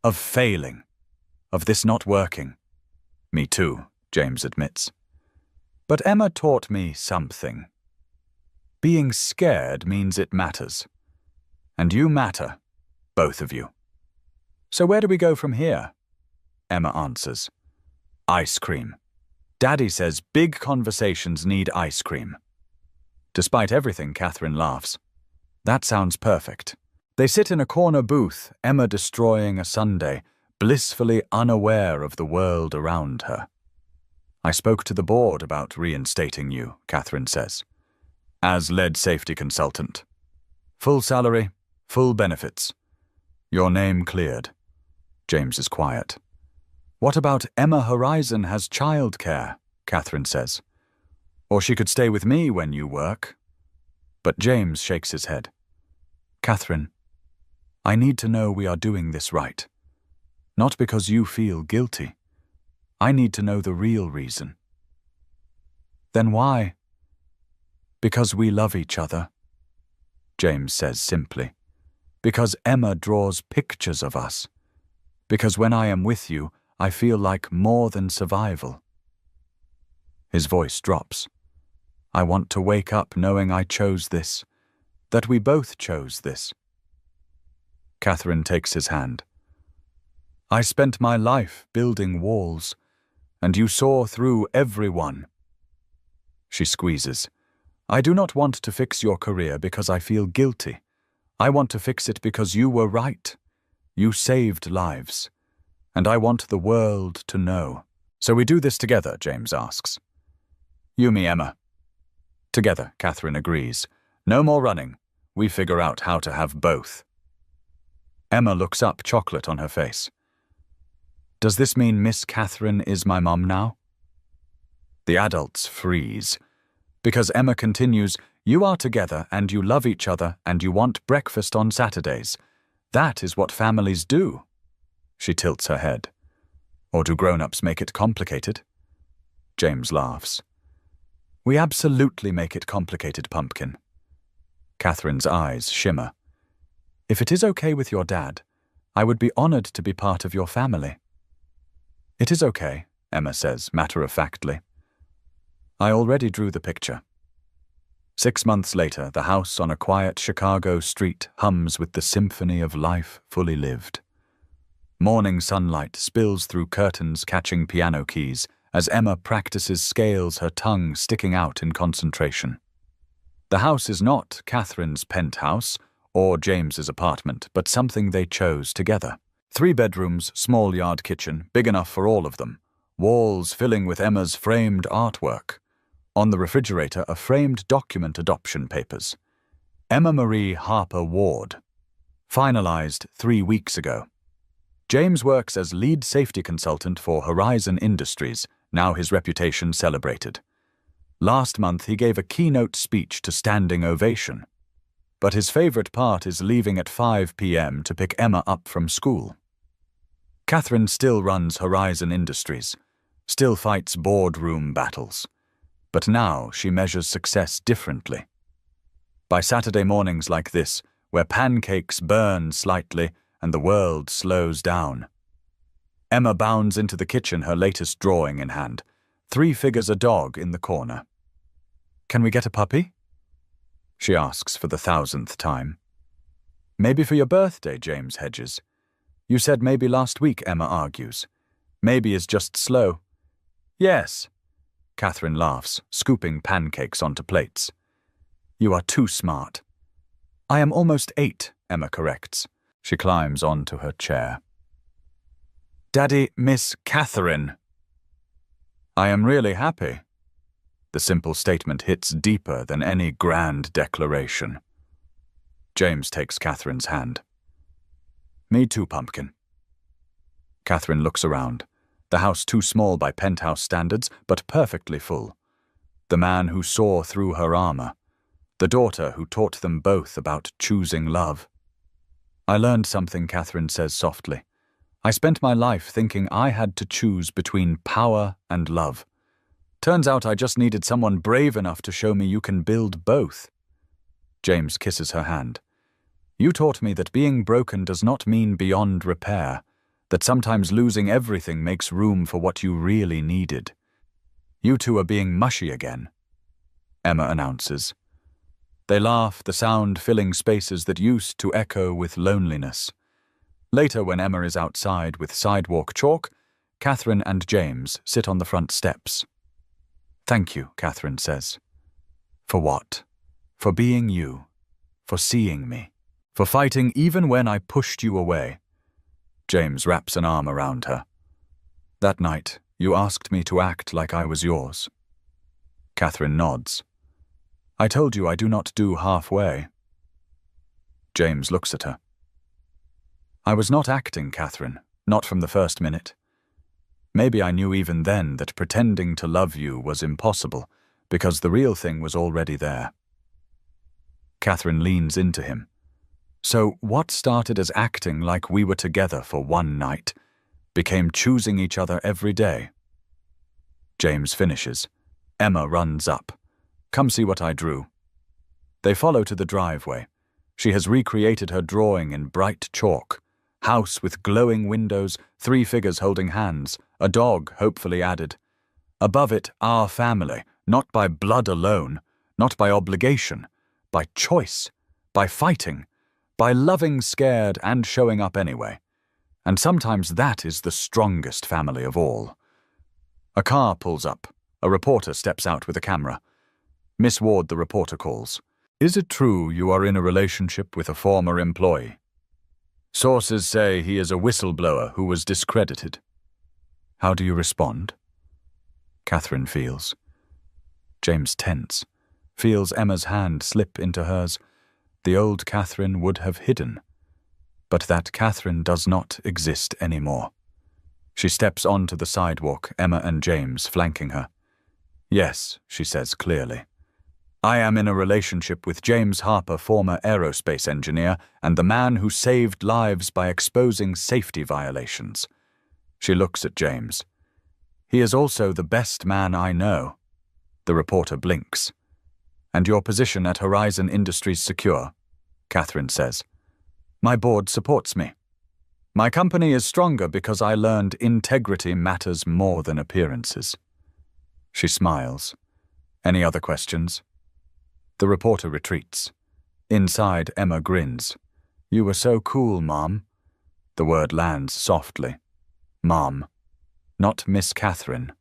Of failing. Of this not working. Me too, James admits. But Emma taught me something. Being scared means it matters. And you matter, both of you. So where do we go from here? Emma answers. Ice cream. Daddy says big conversations need ice cream. Despite everything, Catherine laughs. That sounds perfect. They sit in a corner booth, Emma destroying a sundae, blissfully unaware of the world around her. I spoke to the board about reinstating you, Catherine says. As lead safety consultant. Full salary, full benefits. Your name cleared. James is quiet. What about Emma Horizon has childcare, Catherine says. Or she could stay with me when you work. But James shakes his head. Catherine, I need to know we are doing this right. Not because you feel guilty. I need to know the real reason. Then why? Because we love each other, James says simply. Because Emma draws pictures of us. Because when I am with you, I feel like more than survival. His voice drops. I want to wake up knowing I chose this, that we both chose this. Catherine takes his hand. I spent my life building walls, and you saw through every one. She squeezes. I do not want to fix your career because I feel guilty. I want to fix it because you were right. You saved lives. And I want the world to know. So we do this together, James asks. You, me, Emma. Together, Catherine agrees. No more running. We figure out how to have both. Emma looks up, chocolate on her face. Does this mean Miss Catherine is my mum now? The adults freeze. Because Emma continues, you are together and you love each other and you want breakfast on Saturdays. That is what families do. She tilts her head. Or do grown-ups make it complicated? James laughs. We absolutely make it complicated, Pumpkin. Catherine's eyes shimmer. If it is okay with your dad, I would be honored to be part of your family. It is okay, Emma says, matter-of-factly. I already drew the picture. 6 months later, the house on a quiet Chicago street hums with the symphony of life fully lived. Morning sunlight spills through curtains catching piano keys as Emma practices scales, her tongue sticking out in concentration. The house is not Catherine's penthouse or James's apartment, but something they chose together. 3 bedrooms, small yard kitchen, big enough for all of them. Walls filling with Emma's framed artwork. On the refrigerator, a framed document adoption papers. Emma Marie Harper Ward. Finalized 3 weeks ago. James works as lead safety consultant for Horizon Industries, now his reputation celebrated. Last month he gave a keynote speech to standing ovation. But his favorite part is leaving at 5 p.m. to pick Emma up from school. Catherine still runs Horizon Industries, still fights boardroom battles. But now she measures success differently. By Saturday mornings like this, where pancakes burn slightly and the world slows down, Emma bounds into the kitchen, her latest drawing in hand. 3 figures a dog in the corner. "Can we get a puppy?" she asks for the 1,000th time. "Maybe for your birthday," James hedges. "You said maybe last week," Emma argues. "Maybe is just slow." "Yes," Catherine laughs, scooping pancakes onto plates. "You are too smart." "I am almost 8, Emma corrects. She climbs onto her chair. "Daddy, Miss Catherine." "I am really happy." The simple statement hits deeper than any grand declaration. James takes Catherine's hand. "Me too, Pumpkin." Catherine looks around. The house too small by penthouse standards, but perfectly full. The man who saw through her armor. The daughter who taught them both about choosing love. "I learned something," Catherine says softly. "I spent my life thinking I had to choose between power and love. Turns out I just needed someone brave enough to show me you can build both." James kisses her hand. "You taught me that being broken does not mean beyond repair, that sometimes losing everything makes room for what you really needed. You two are being mushy again," Emma announces. They laugh, the sound filling spaces that used to echo with loneliness. Later, when Emma is outside with sidewalk chalk, Catherine and James sit on the front steps. "Thank you," Catherine says. "For what?" "For being you. For seeing me. For fighting even when I pushed you away." James wraps an arm around her. "That night, you asked me to act like I was yours." Catherine nods. "I told you I do not do halfway." James looks at her. "I was not acting, Catherine, not from the first minute. Maybe I knew even then that pretending to love you was impossible, because the real thing was already there." Catherine leans into him. "So what started as acting like we were together for one night became choosing each other every day?" James finishes. Emma runs up. "Come see what I drew." They follow to the driveway. She has recreated her drawing in bright chalk. House with glowing windows, 3 figures holding hands, a dog hopefully added. Above it, our family, not by blood alone, not by obligation, by choice, by fighting, by loving scared and showing up anyway. And sometimes that is the strongest family of all. A car pulls up. A reporter steps out with a camera. "Miss Ward," the reporter calls. "Is it true you are in a relationship with a former employee?" "Sources say he is a whistleblower who was discredited." "How do you respond?" Catherine feels. James tense, feels Emma's hand slip into hers. The old Catherine would have hidden. But that Catherine does not exist anymore. She steps onto the sidewalk, Emma and James flanking her. "Yes," she says clearly. "I am in a relationship with James Harper, former aerospace engineer, and the man who saved lives by exposing safety violations." She looks at James. "He is also the best man I know." The reporter blinks. "And your position at Horizon Industries secure?" Catherine says. "My board supports me. My company is stronger because I learned integrity matters more than appearances." She smiles. "Any other questions?" The reporter retreats. Inside, Emma grins. "You were so cool, Mom." The word lands softly. Mom. Not Miss Catherine.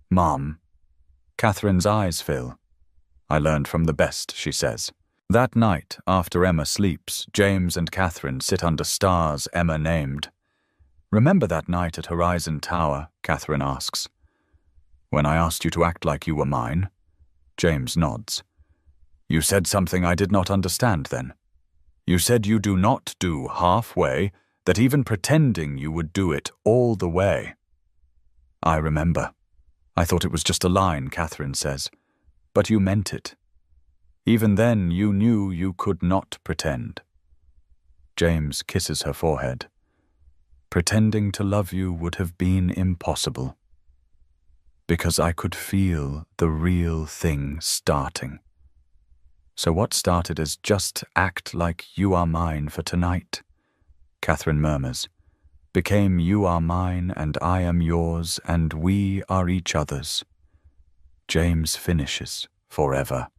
Mom. Catherine's eyes fill. "I learned from the best," she says. That night, after Emma sleeps, James and Catherine sit under stars Emma named. "Remember that night at Horizon Tower?" Catherine asks. "When I asked you to act like you were mine?" James nods. "You said something I did not understand then. You said you do not do halfway, that even pretending you would do it all the way." "I remember. I thought it was just a line," Catherine says. "But you meant it. Even then you knew you could not pretend." James kisses her forehead. "Pretending to love you would have been impossible. Because I could feel the real thing starting. So what started as just act like you are mine for tonight," Catherine murmurs, "became you are mine and I am yours and we are each other's." James finishes forever.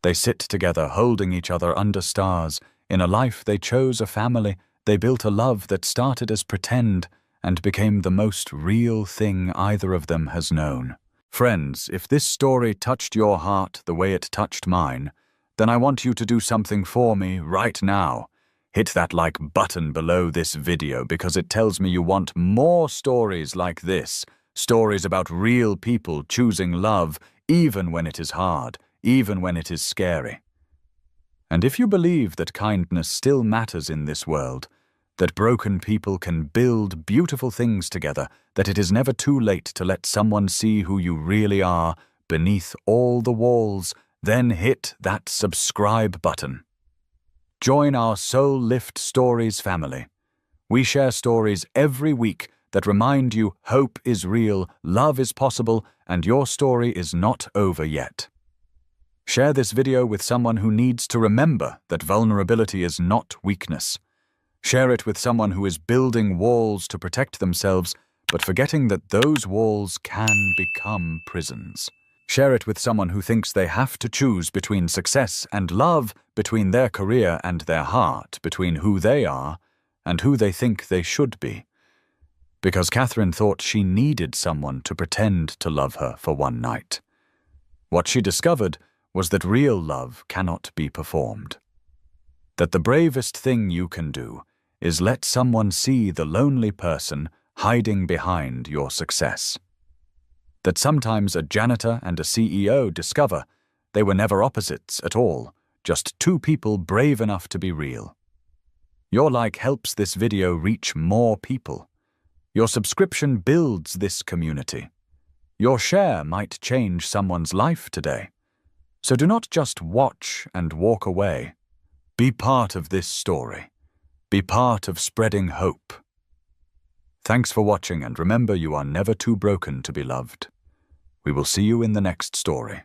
They sit together holding each other under stars. In a life they chose a family. They built a love that started as pretend and became the most real thing either of them has known. Friends, if this story touched your heart the way it touched mine, then I want you to do something for me right now. Hit that like button below this video because it tells me you want more stories like this, stories about real people choosing love even when it is hard, even when it is scary. And if you believe that kindness still matters in this world, that broken people can build beautiful things together, that it is never too late to let someone see who you really are beneath all the walls, then hit that subscribe button. Join our Soul Lift Stories family. We share stories every week that remind you hope is real, love is possible, and your story is not over yet. Share this video with someone who needs to remember that vulnerability is not weakness. Share it with someone who is building walls to protect themselves, but forgetting that those walls can become prisons. Share it with someone who thinks they have to choose between success and love, between their career and their heart, between who they are and who they think they should be. Because Catherine thought she needed someone to pretend to love her for one night. What she discovered was that real love cannot be performed. That the bravest thing you can do is let someone see the lonely person hiding behind your success. That sometimes a janitor and a CEO discover they were never opposites at all, just two people brave enough to be real. Your like helps this video reach more people. Your subscription builds this community. Your share might change someone's life today. So do not just watch and walk away. Be part of this story. Be part of spreading hope. Thanks for watching, and remember, you are never too broken to be loved. We will see you in the next story.